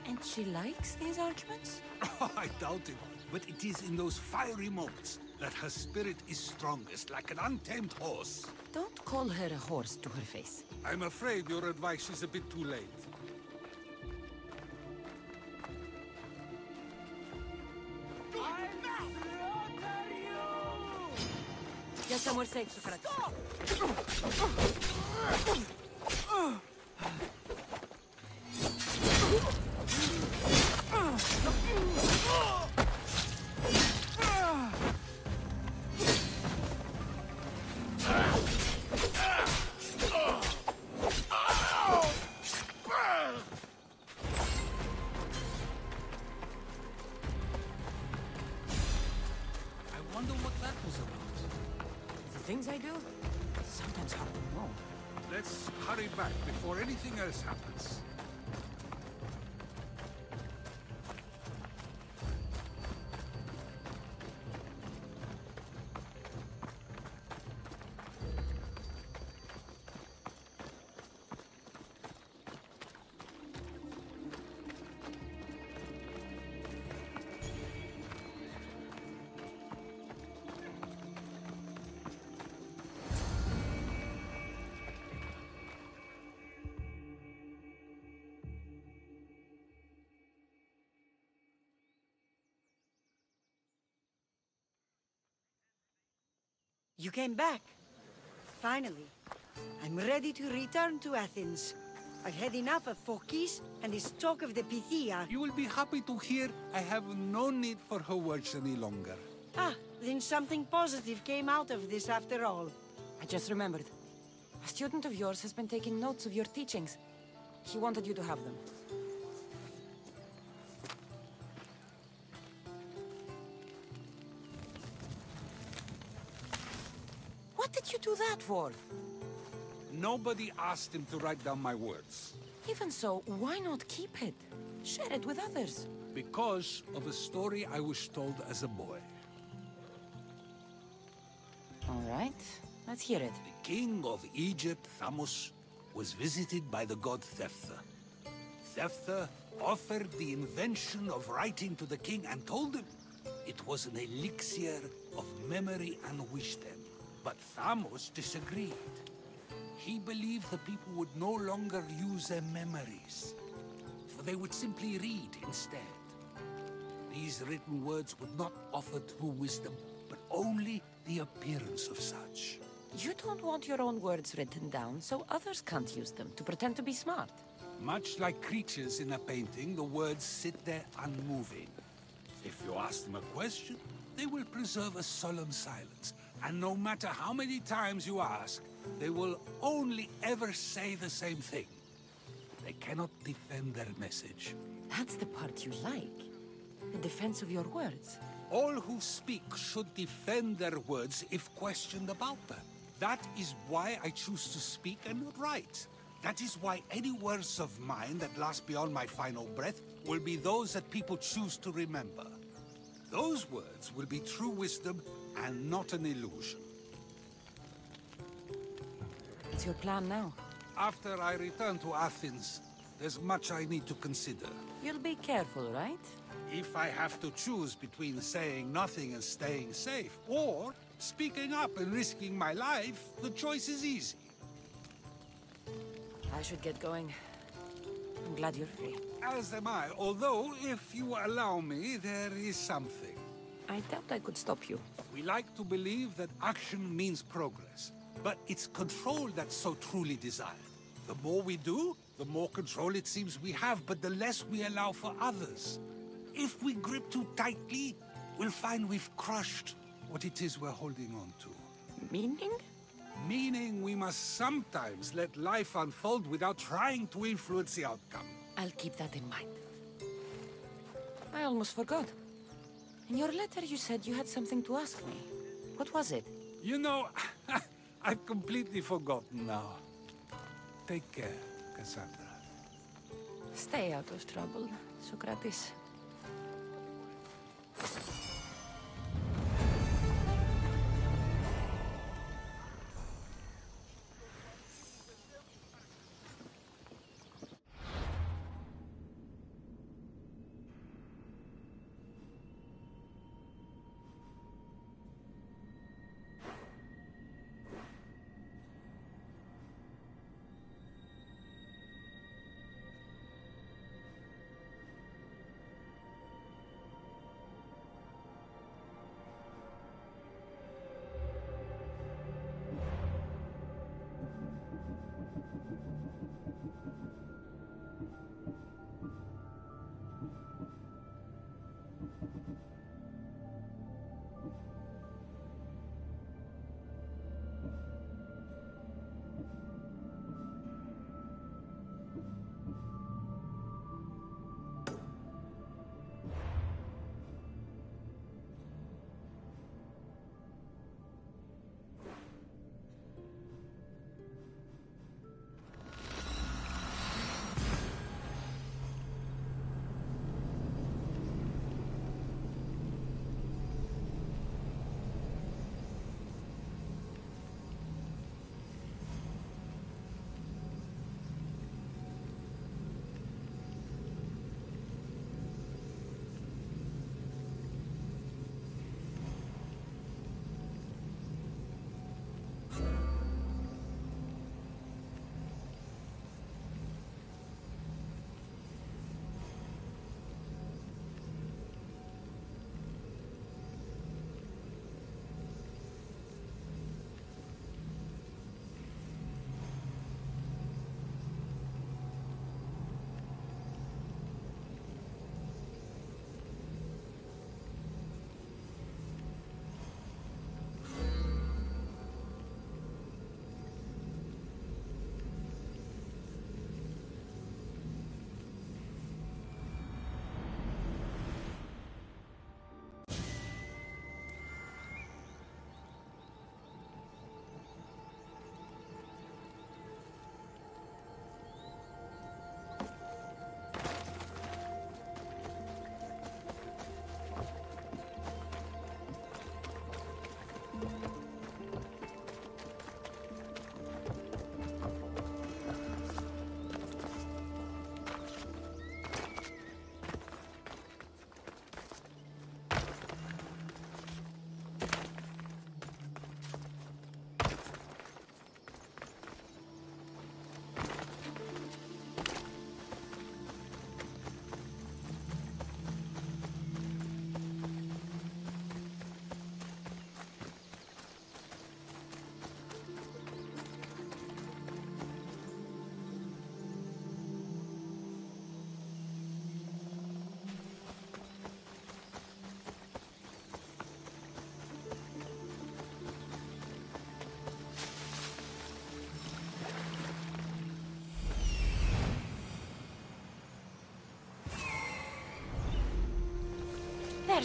Speaker 7: And she likes these arguments?
Speaker 9: Oh, I doubt it. But it is in those fiery moments that her spirit is strongest, like an untamed horse.
Speaker 7: Don't call her a horse to her face.
Speaker 9: I'm afraid your advice is a bit too late.
Speaker 7: Get somewhere safe, Socrates. Things I do? Sometimes hard to know.
Speaker 9: Let's hurry back before anything else happens.
Speaker 8: You came back. Finally. I'm ready to return to Athens. I've had enough of Phokis and his talk of the Pythia.
Speaker 9: You will be happy to hear I have no need for her words any longer.
Speaker 8: Ah, then something positive came out of this after all.
Speaker 7: I just remembered. A student of yours has been taking notes of your teachings.
Speaker 2: He wanted you to have them. What did you do that for?
Speaker 9: Nobody asked him to write down my words.
Speaker 2: Even so, why not keep it? Share it with others.
Speaker 9: Because of a story I was told as a boy.
Speaker 2: All right, let's hear it.
Speaker 9: The king of Egypt, Thamos, was visited by the god Thephtha. Thephtha offered the invention of writing to the king and told him it was an elixir of memory and wisdom. But Thamos disagreed. He believed the people would no longer use their memories, for they would simply read instead. These written words would not offer true wisdom, but only the appearance of such.
Speaker 2: You don't want your own words written down, so others can't use them to pretend to be smart.
Speaker 9: Much like creatures in a painting, the words sit there unmoving. If you ask them a question, they will preserve a solemn silence. And no matter how many times you ask, they will only ever say the same thing. They cannot defend their message.
Speaker 2: That's the part you like. The defense of your words.
Speaker 9: All who speak should defend their words if questioned about them. That is why I choose to speak and not write. That is why any words of mine that last beyond my final breath will be those that people choose to remember. Those words will be true wisdom and not an illusion.
Speaker 2: What's your plan now?
Speaker 9: After I return to Athens, there's much I need to consider.
Speaker 2: You'll be careful, right?
Speaker 9: If I have to choose between saying nothing and staying safe, or speaking up and risking my life, the choice is easy.
Speaker 2: I should get going. I'm glad you're free.
Speaker 9: As am I, although, if you allow me, there is something.
Speaker 2: I doubt I could stop you.
Speaker 9: We like to believe that action means progress, but it's control that's so truly desired. The more we do, the more control it seems we have, but the less we allow for others. If we grip too tightly, we'll find we've crushed what it is we're holding on to.
Speaker 2: Meaning?
Speaker 9: Meaning we must sometimes let life unfold without trying to influence the outcome.
Speaker 2: I'll keep that in mind. I almost forgot. In your letter you said you had something to ask me. What was it?
Speaker 9: You know, I've completely forgotten now. Take care, Cassandra.
Speaker 2: Stay out of trouble, Socrates.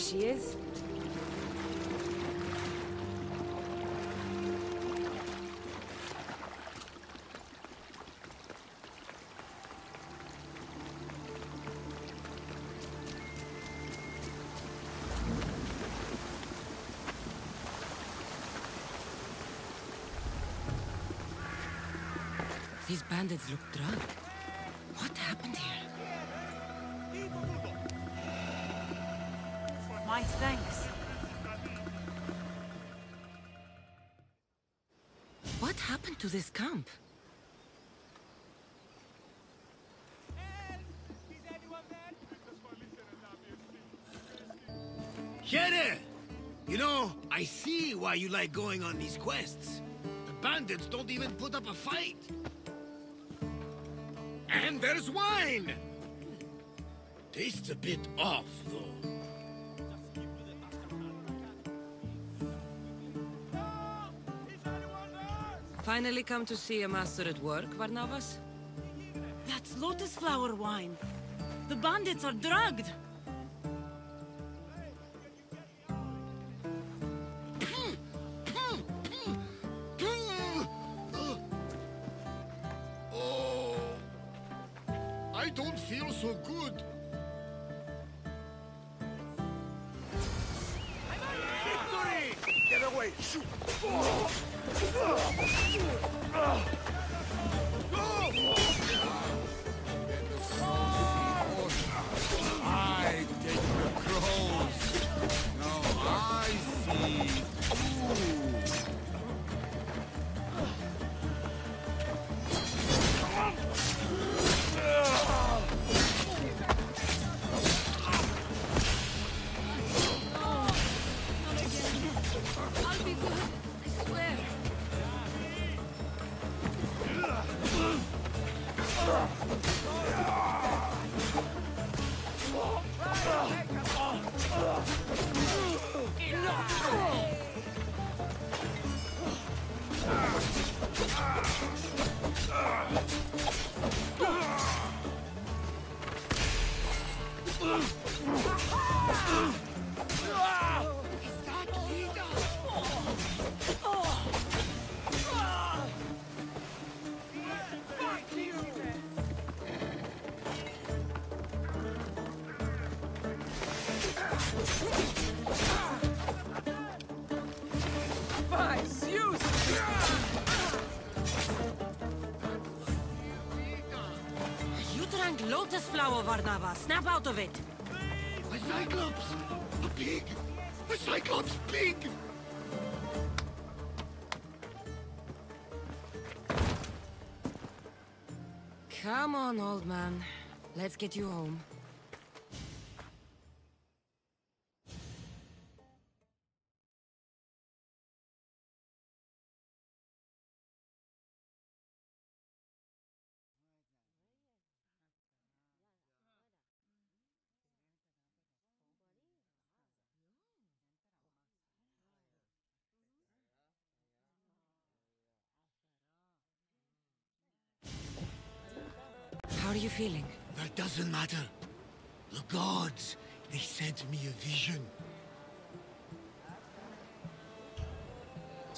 Speaker 11: she is.
Speaker 7: These bandits look drugged. What happened here?
Speaker 6: My thanks.
Speaker 7: What happened to this camp?
Speaker 10: Shere! You know, I see why you like going on these quests. The bandits don't even put up a fight. And there's wine! Tastes a bit off, though.
Speaker 11: Finally come to see a master at work, Varnavas?
Speaker 6: That's lotus flower wine. The bandits are drugged.
Speaker 10: I don't feel so good. Victory! Get away! Shoot!
Speaker 9: I take the crows. Now I see.
Speaker 11: I'll be good, I swear.
Speaker 6: You drank lotus flower, Varnava. Snap out of it.
Speaker 10: A cyclops! A pig! A cyclops pig!
Speaker 11: Come on, old man. Let's get you home. How are you feeling?
Speaker 10: That doesn't matter. The gods, they sent me a vision.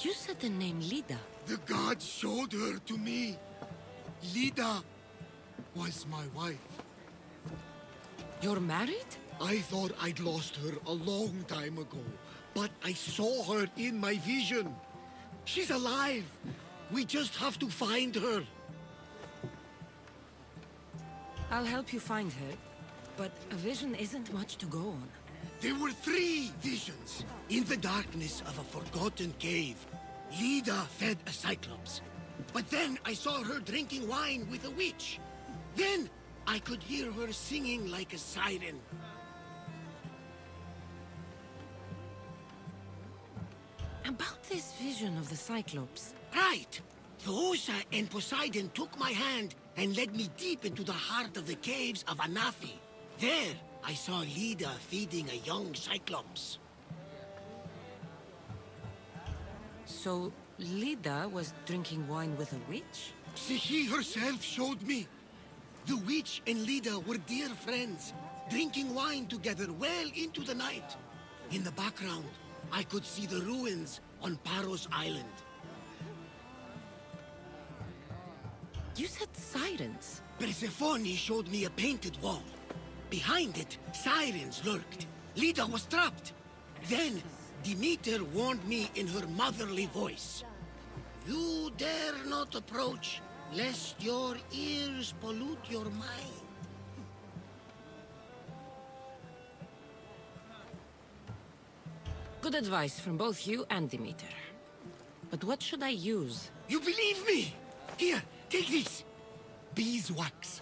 Speaker 11: You said the name Lida.
Speaker 10: The gods showed her to me. Lida was my wife.
Speaker 11: You're married?
Speaker 10: I thought I'd lost her a long time ago, but I saw her in my vision. She's alive. We just have to find her.
Speaker 11: I'll help you find her, but a vision isn't much to go on.
Speaker 10: There were 3 visions. In the darkness of a forgotten cave, Lida fed a cyclops. But then I saw her drinking wine with a witch. Then I could hear her singing like a siren.
Speaker 11: About this vision of the Cyclops.
Speaker 10: Right! Theosa and Poseidon took my hand and led me deep into the heart of the caves of Anafi. There, I saw Lida feeding a young Cyclops.
Speaker 11: So, Lida was drinking wine with a witch?
Speaker 10: She herself showed me. The witch and Lida were dear friends, drinking wine together well into the night. In the background, I could see the ruins on Paros Island.
Speaker 7: You said sirens.
Speaker 10: Persephone showed me a painted wall. Behind it, sirens lurked. Leda was trapped. Then, Demeter warned me in her motherly voice. You dare not approach, lest your ears pollute your mind.
Speaker 7: Good advice from both you and Demeter. But what should I use?
Speaker 10: You believe me? Here, take this. Beeswax.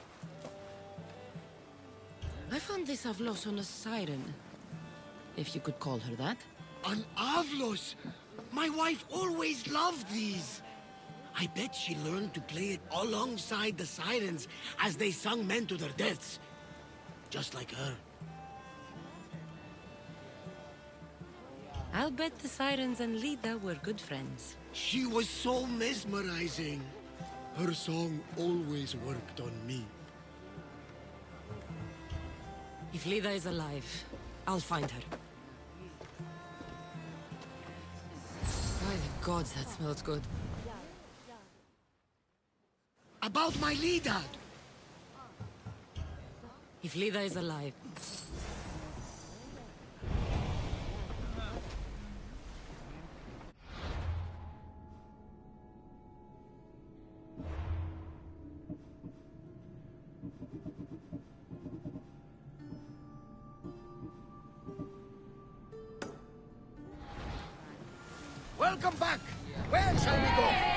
Speaker 7: I found this Avlos on a siren. If you could call her that.
Speaker 10: An Avlos? My wife always loved these. I bet she learned to play it alongside the sirens as they sung men to their deaths. Just like her.
Speaker 7: I'll bet the sirens and Leda were good friends.
Speaker 10: She was so mesmerizing. Her song always worked on me.
Speaker 7: If Leda is alive, I'll find her. By the gods, that smells good.
Speaker 10: About my Leda!
Speaker 7: If Leda is alive...
Speaker 10: Welcome back! Where shall we go?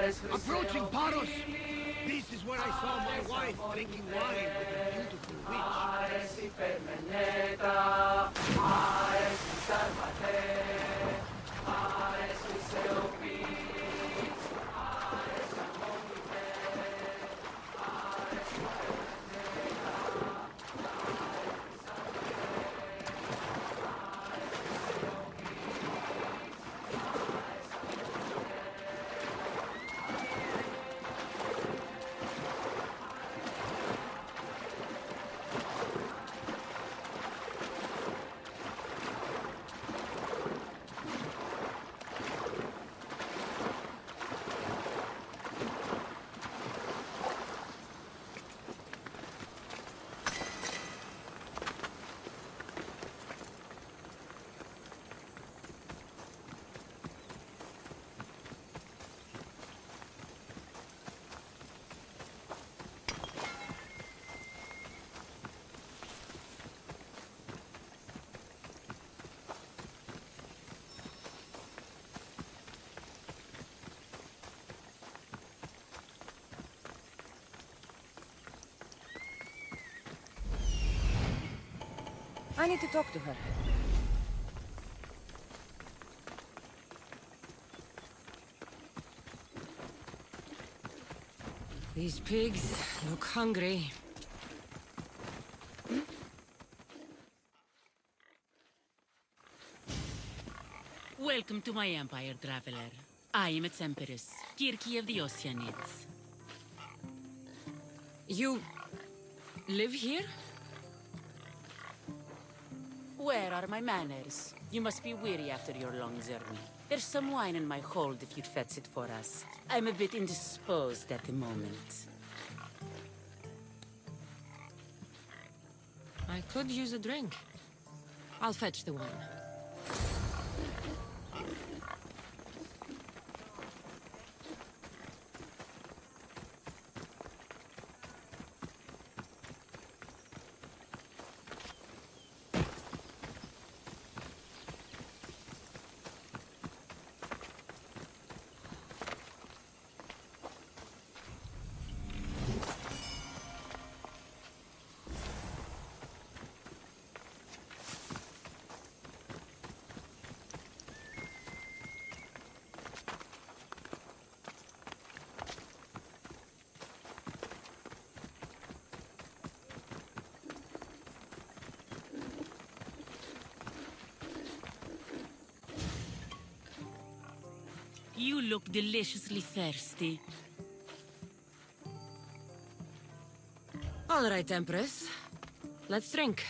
Speaker 10: Approaching Paros! This is where I saw my wife drinking wine with a beautiful
Speaker 7: I need to talk to her. These pigs look hungry.
Speaker 6: Welcome to my empire, traveler. I am its empress, Kirki of the Oceanids.
Speaker 7: You live here?
Speaker 6: Where are my manners? You must be weary after your long journey. There's some wine in my hold if you'd fetch it for us. I'm a bit indisposed at the moment.
Speaker 7: I could use a drink. I'll fetch the wine.
Speaker 6: You look deliciously thirsty.
Speaker 7: All right, Empress. Let's drink.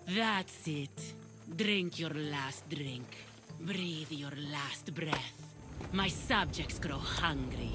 Speaker 6: That's it. Drink your last drink. Breathe your last breath. My subjects grow hungry.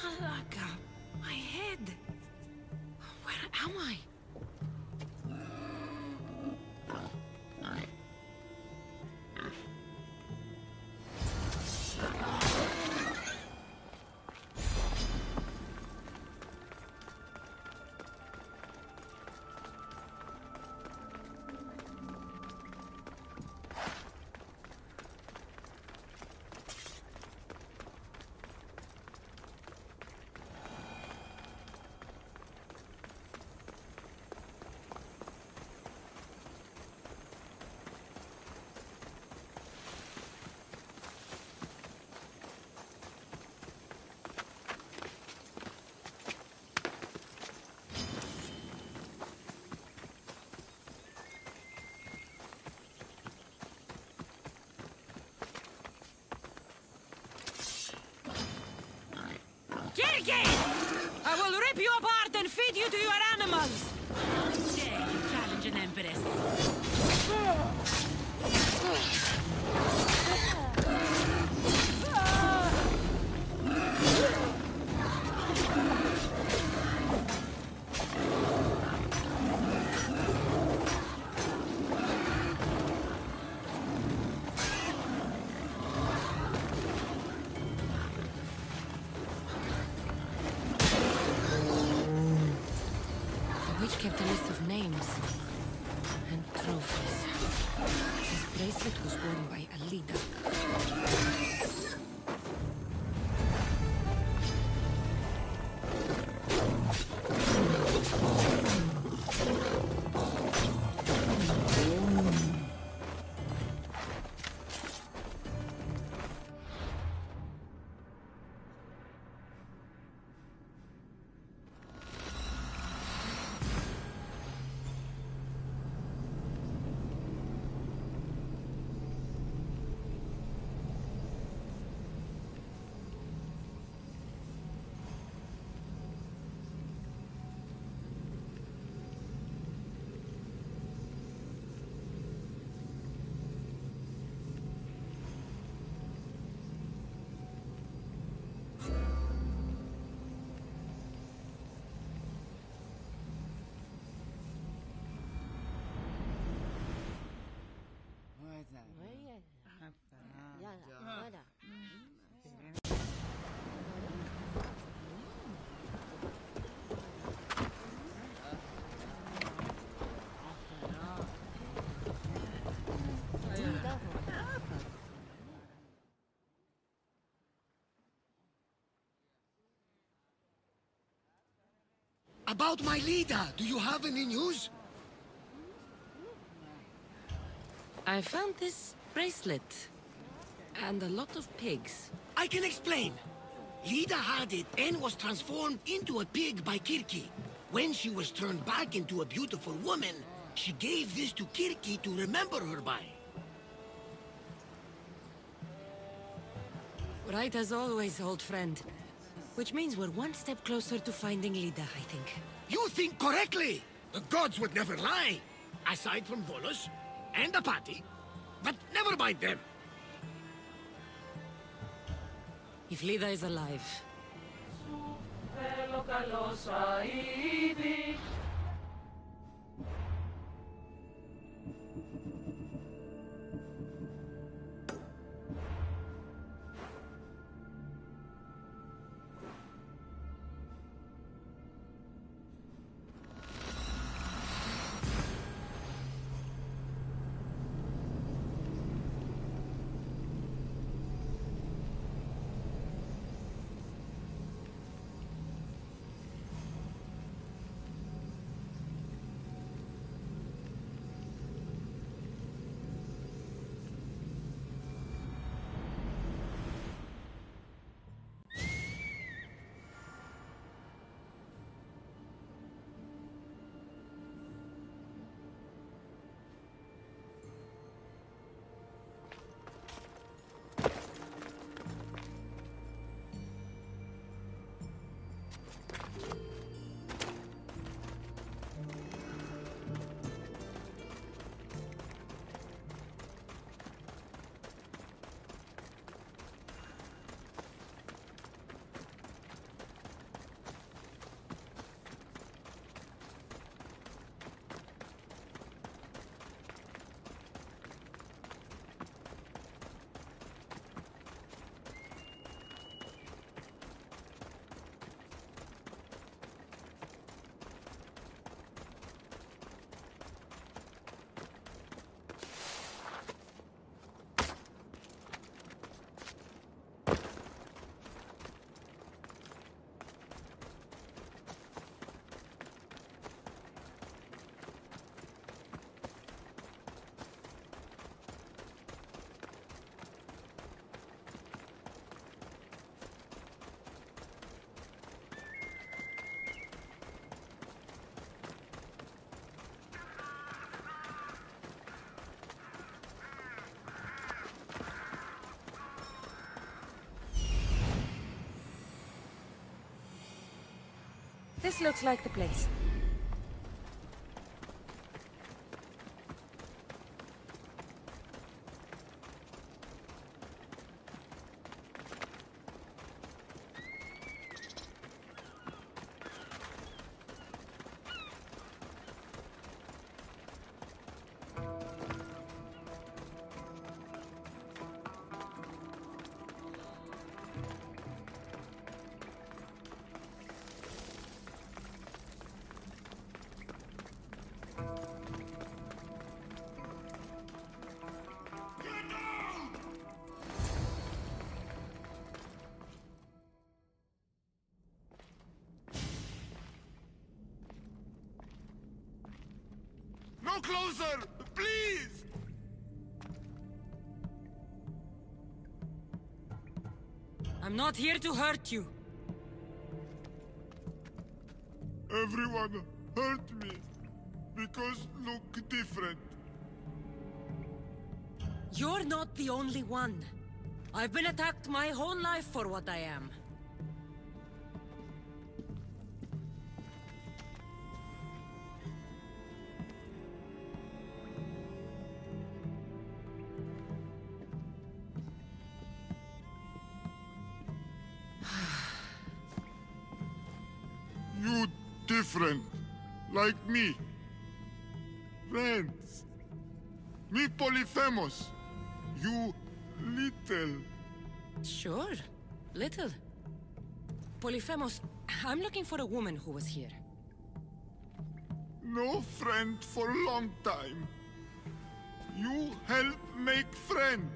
Speaker 7: Alaka, my head. Where am I?
Speaker 6: you to your animals! Dare you challenge an empress?
Speaker 7: Kept a list of names and trophies. This bracelet was worn by a leader.
Speaker 10: About my leader, do you have any news?
Speaker 7: I found this bracelet. And a lot of pigs.
Speaker 10: I can explain. Lida had it and was transformed into a pig by Kirki. When she was turned back into a beautiful woman, she gave this to Kirki to remember her by.
Speaker 7: Right as always, old friend. Which means we're one step closer to finding Lida, I think.
Speaker 10: You think correctly! The gods would never lie! Aside from Volos and Apati. But never mind them.
Speaker 7: If Lida is alive...
Speaker 11: This looks like the place.
Speaker 13: No closer! Please!
Speaker 11: I'm not here to hurt you.
Speaker 13: Everyone hurt me because look different.
Speaker 11: You're not the only one. I've been attacked my whole life for what I am.
Speaker 13: You different, like me. Friends. Me Polyphemus. You little.
Speaker 11: Sure. Little. Polyphemus, I'm looking for a woman who was here.
Speaker 13: No friend for a long time. You help make friend.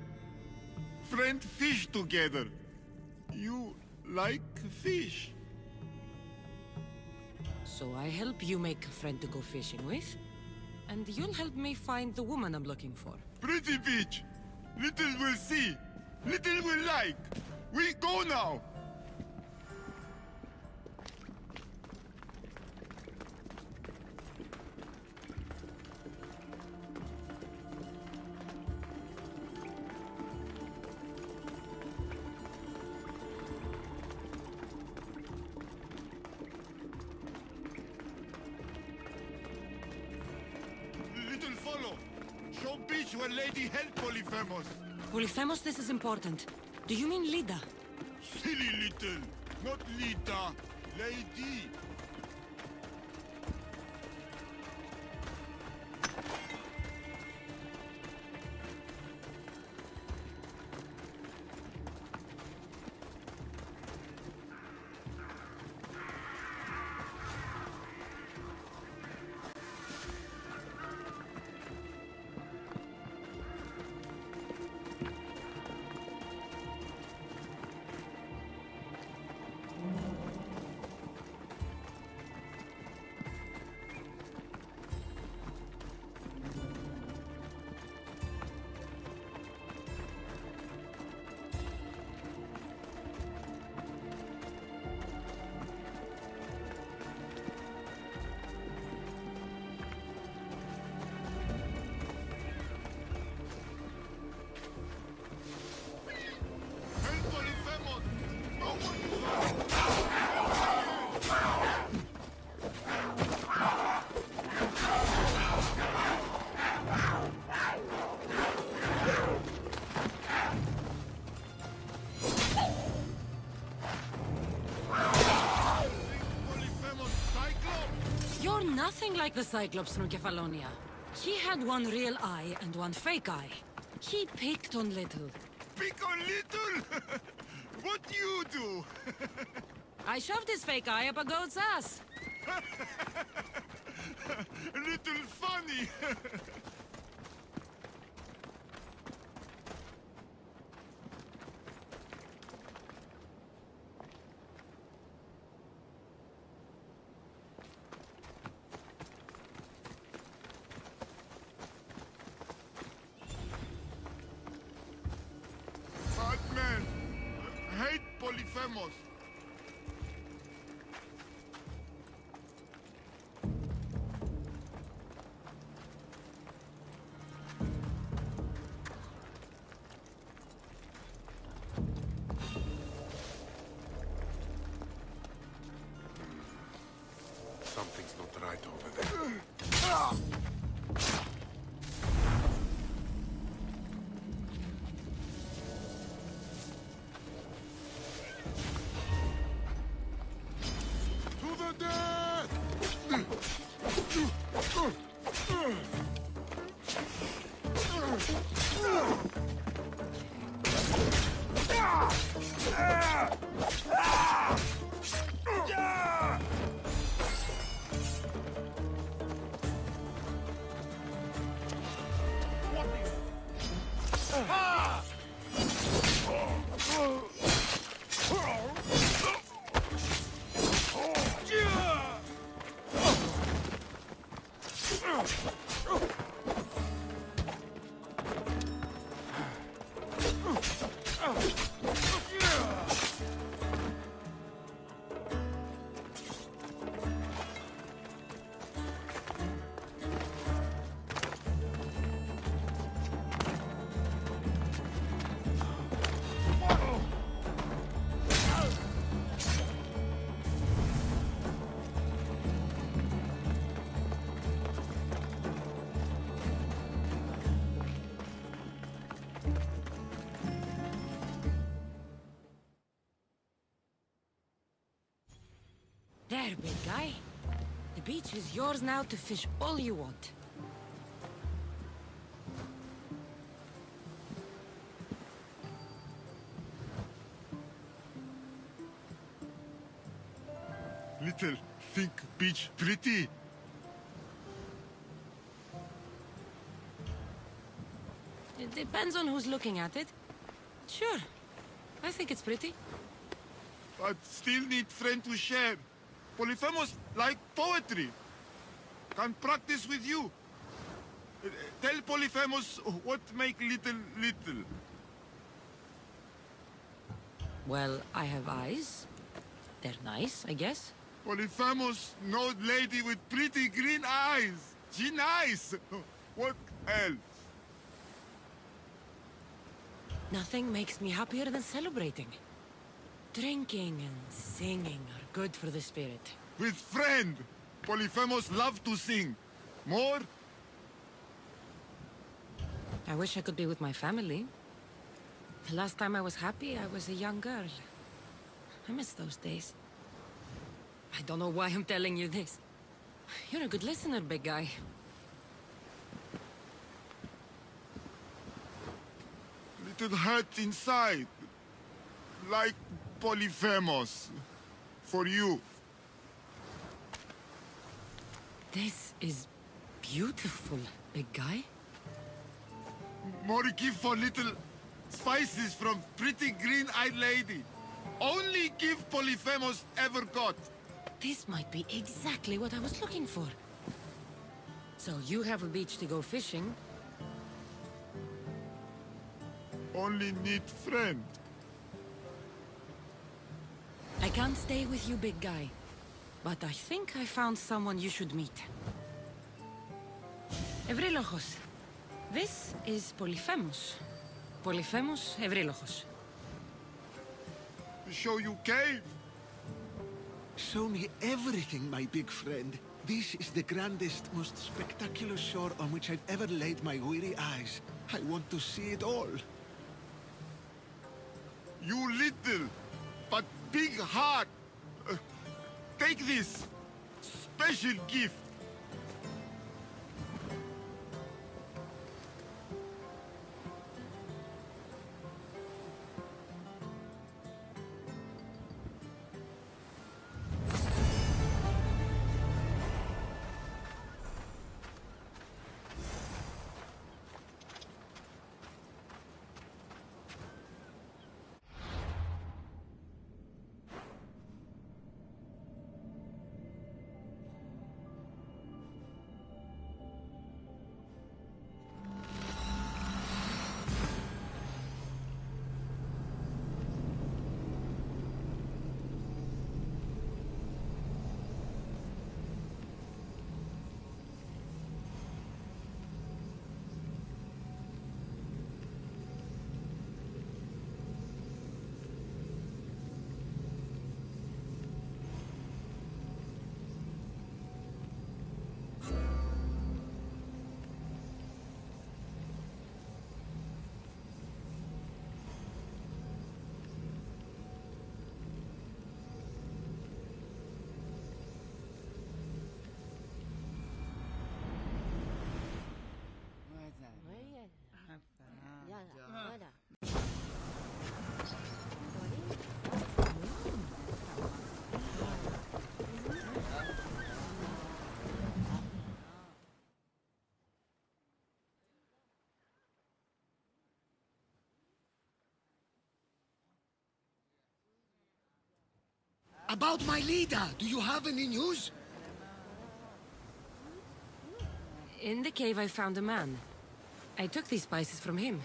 Speaker 13: Friend fish together. You like fish.
Speaker 11: So I help you make a friend to go fishing with, and you'll help me find the woman I'm looking for.
Speaker 13: Pretty bitch. Little will see. Little will like. We go now. Little follow. Show bitch where lady help Polyphemus.
Speaker 11: Polyphemus, this is important. Do you mean Lida?
Speaker 13: Silly little. Not Lita. Lady.
Speaker 11: You're nothing like the Cyclops from Kefalonia. He had one real eye and one fake eye. He picked on Little.
Speaker 13: Pick on little? What you do?
Speaker 11: I shoved his fake eye up a goat's ass.
Speaker 13: Little funny. Bad man. Hate Polyphemus. right over there. To the death!
Speaker 7: There, big guy. The beach is yours now to fish all you want.
Speaker 13: Little, think beach pretty.
Speaker 7: It depends on who's looking at it. Sure. I think it's pretty.
Speaker 13: But still need friend to share. Polyphemus like poetry. Can practice with you. Tell Polyphemus what make little.
Speaker 7: Well, I have eyes. They're nice, I guess.
Speaker 13: Polyphemus, no lady with pretty green eyes. She nice. What else?
Speaker 7: Nothing makes me happier than celebrating. Drinking and singing are good for the spirit.
Speaker 13: With friend. Polyphemus love to sing. More?
Speaker 7: I wish I could be with my family. The last time I was happy, I was a young girl. I miss those days. I don't know why I'm telling you this. You're a good listener, big guy.
Speaker 13: Little hurt inside. Like Polyphemus. For you.
Speaker 7: This is beautiful, big guy.
Speaker 13: More gift for little spices from pretty green-eyed lady. Only gift Polyphemus ever got.
Speaker 7: This might be exactly what I was looking for. So you have a beach to go fishing.
Speaker 13: Only need friend.
Speaker 7: I can't stay with you, big guy. But I think I found someone you should meet. Ευρύλοχος. This is Polyphemus. Polyphemus Ευρύλοχος.
Speaker 13: Show you cave.
Speaker 10: Show me everything, my big friend. This is the grandest, most spectacular shore on which I've ever laid my weary eyes. I want to see it all.
Speaker 13: You little, but big heart. Take this. Special gift.
Speaker 10: About my leader, do you have any news?
Speaker 11: In the cave I found a man. I took these spices from him.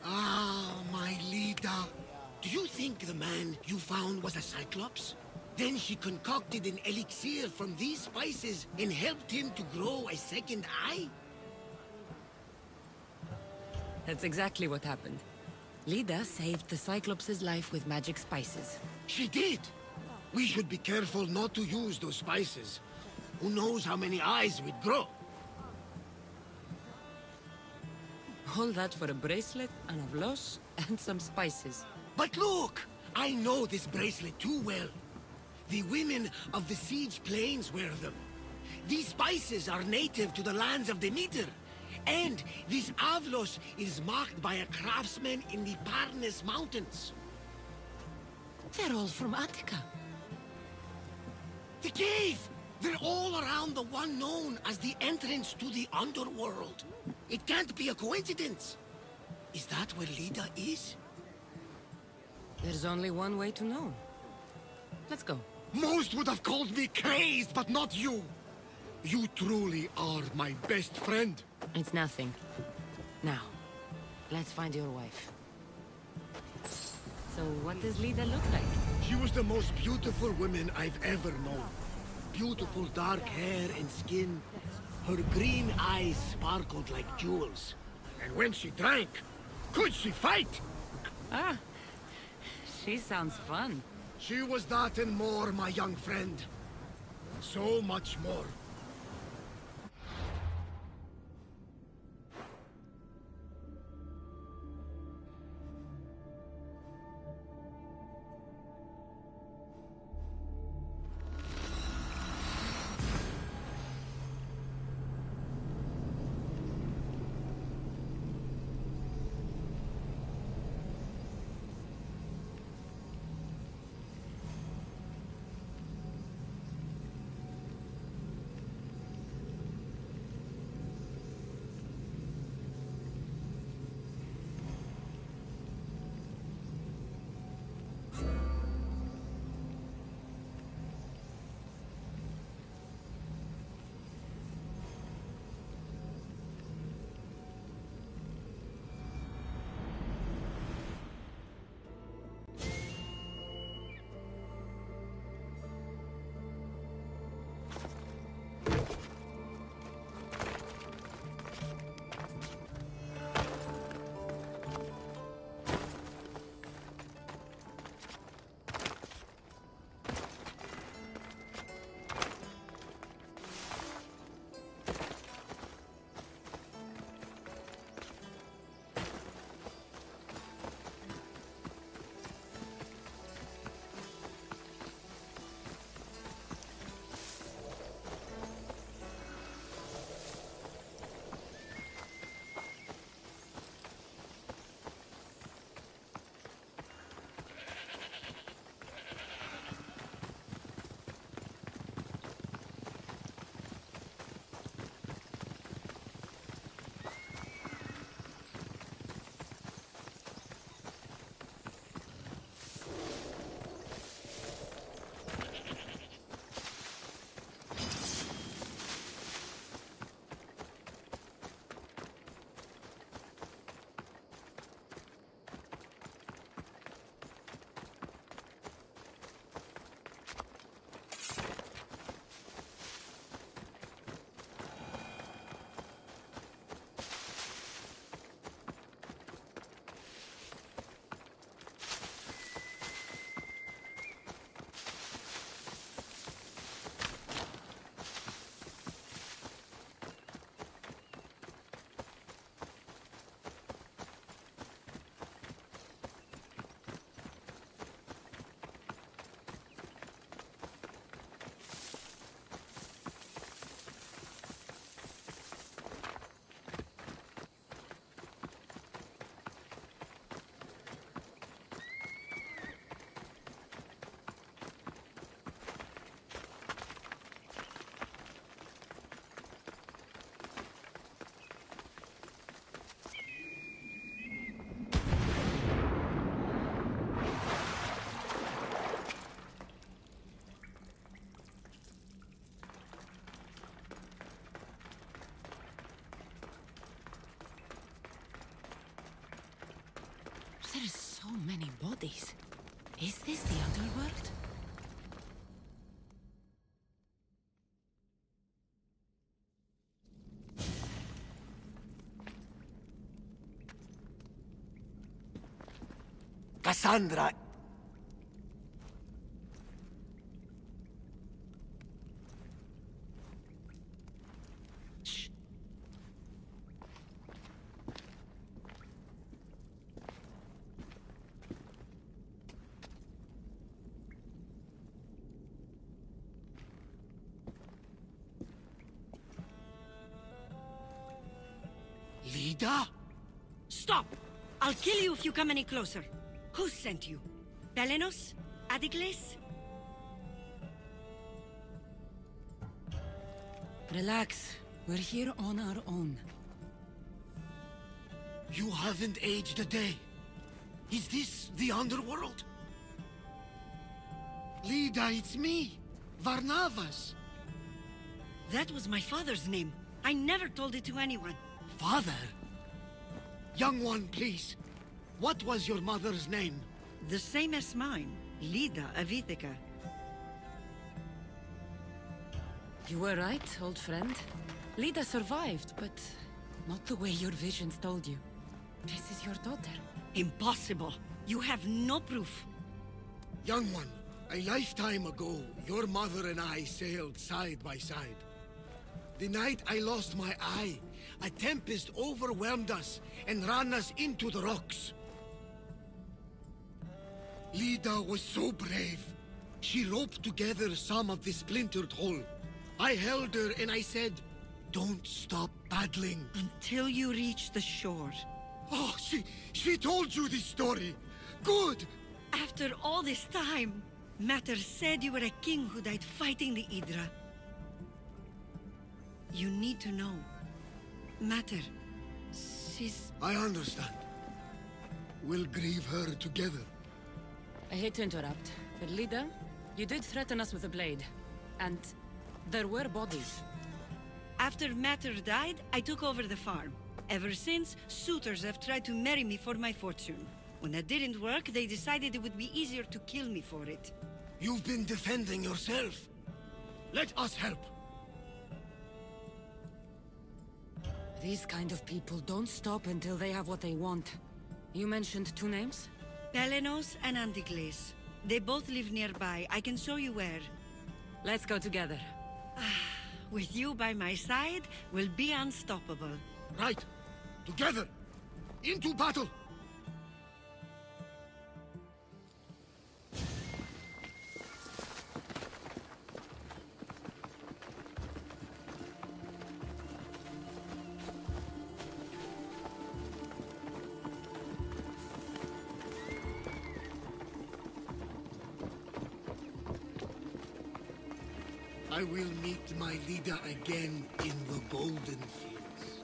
Speaker 10: Ah, my leader. Do you think the man you found was a Cyclops? Then she concocted an elixir from these spices and helped him to grow a second eye?
Speaker 11: That's exactly what happened. Lida saved the Cyclops' life with magic spices.
Speaker 10: She did! We should be careful not to use those spices. Who knows how many eyes we'd grow?
Speaker 11: All that for a bracelet, and a vloss, and some spices.
Speaker 10: But look! I know this bracelet too well. The women of the Siege Plains wear them. These spices are native to the lands of Demeter. And this Avlos is marked by a craftsman in the Parnes Mountains.
Speaker 11: They're all from Attica.
Speaker 10: The cave! They're all around the one known as the entrance to the underworld. It can't be a coincidence. Is that where Lida is?
Speaker 11: There's only one way to know. Let's go.
Speaker 10: Most would have called me crazed, but not you. You truly are my best friend.
Speaker 11: It's nothing. Now, let's find your wife. So what does Lida look like?
Speaker 10: She was the most beautiful woman I've ever known. Beautiful dark hair and skin. Her green eyes sparkled like jewels. And when she drank, could she fight?
Speaker 11: Ah, she sounds fun.
Speaker 10: She was that and more, my young friend. So much more.
Speaker 2: So many bodies. Is this the underworld?
Speaker 10: Cassandra. Shh. Lida?
Speaker 8: Stop! I'll kill you if you come any closer. Who sent you? Belenos? Adikles?
Speaker 2: Relax. We're here on our own.
Speaker 10: You haven't aged a day. Is this the underworld? Lida, it's me, Varnavas.
Speaker 8: That was my father's name. I never told it to anyone.
Speaker 10: Father? Young one, please. What was your mother's name?
Speaker 8: The same as mine. Lida of Ithaca.
Speaker 2: You were right, old friend. Lida survived, but not the way your visions told you. This is your daughter.
Speaker 8: Impossible. You have no proof.
Speaker 10: Young one, a lifetime ago, your mother and I sailed side by side. The night I lost my eye, a tempest overwhelmed us and ran us into the rocks. Lida was so brave. She roped together some of the splintered hull. I held her and I said, "Don't stop paddling."
Speaker 8: Until you reach the shore.
Speaker 10: Oh, she told you this story. Good!
Speaker 8: After all this time, Mater said you were a king who died fighting the Hydra. You need to know. Mater, she's...
Speaker 10: I understand. We'll grieve her together.
Speaker 2: I hate to interrupt, but Lida, you did threaten us with a blade. And there were bodies.
Speaker 8: After Mater died, I took over the farm. Ever since, suitors have tried to marry me for my fortune. When that didn't work, they decided it would be easier to kill me for it.
Speaker 10: You've been defending yourself. Let us help.
Speaker 2: These kind of people don't stop until they have what they want. You mentioned two names?
Speaker 8: Belenos and Antikles. They both live nearby. I can show you where.
Speaker 2: Let's go together.
Speaker 8: With you by my side, we'll be unstoppable.
Speaker 10: Right. Together. Into battle. I will meet my Lida again in the Golden Fields.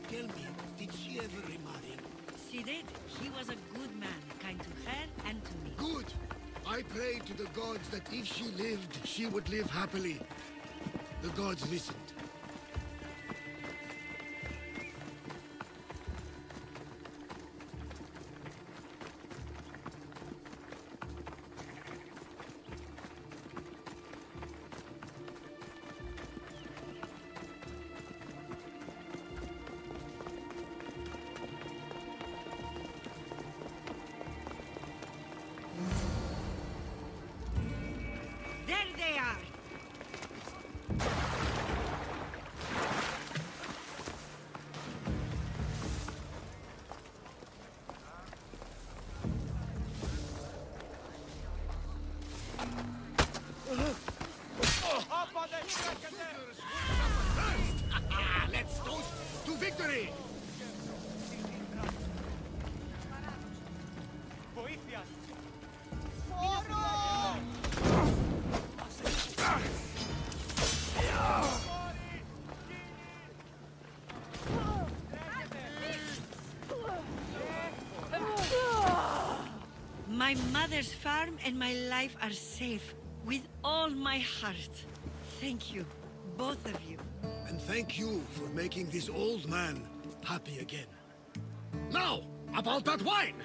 Speaker 10: Tell me, did she ever remarry?
Speaker 8: She did. He was a good man, kind to her and to me.
Speaker 10: Good! I prayed to the gods that if she lived, she would live happily. The gods listened. Let's toast to victory!
Speaker 8: My mother's farm and my life are safe. With all my heart. Thank you, both of you.
Speaker 10: And thank you for making this old man happy again. Now, about that wine!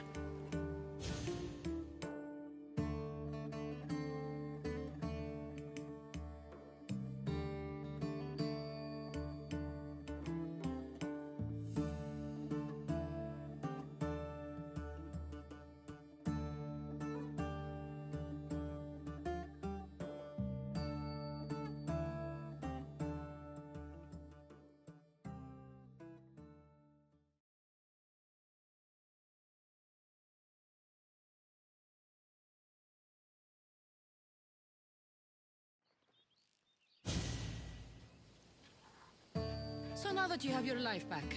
Speaker 6: So now that you have your life back,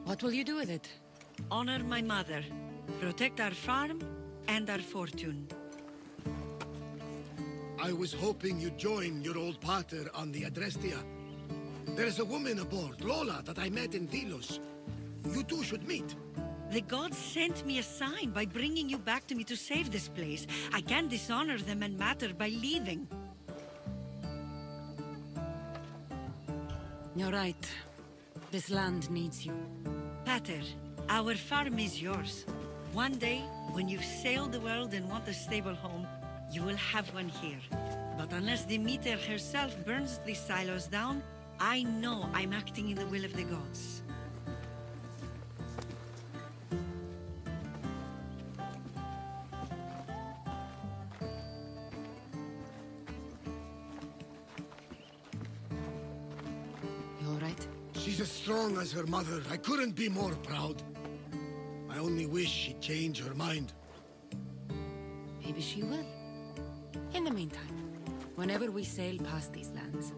Speaker 6: what will you do with it?
Speaker 8: Honor my mother, protect our farm and our fortune.
Speaker 10: I was hoping you'd join your old pater on the Adrestia. There's a woman aboard, Lola, that I met in Delos. You two should meet.
Speaker 8: The gods sent me a sign by bringing you back to me to save this place. I can't dishonor them and Mater by leaving.
Speaker 6: You're right. This land needs you.
Speaker 8: Pater, our farm is yours. One day, when you've sailed the world and want a stable home, you will have one here. But unless Demeter herself burns these silos down, I know I'm acting in the will of the gods.
Speaker 6: You all right?
Speaker 10: She's as strong as her mother. I couldn't be more proud. I only wish she'd change her mind.
Speaker 6: Maybe she will. In the meantime, whenever we sail past these lands,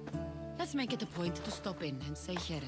Speaker 6: let's make it a point to stop in and say here.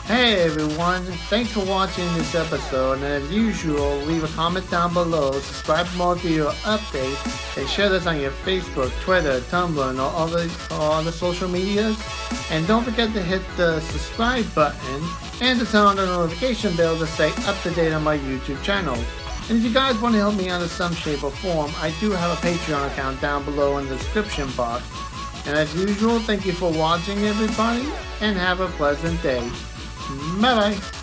Speaker 14: Hey everyone, thanks for watching this episode, and as usual, leave a comment down below, subscribe for more video updates, and share this on your Facebook, Twitter, Tumblr, and all the social medias. And don't forget to hit the subscribe button and to turn on the notification bell to stay up to date on my YouTube channel. And if you guys want to help me out in some shape or form, I do have a Patreon account down below in the description box. And as usual, thank you for watching, everybody, and have a pleasant day. Bye-bye.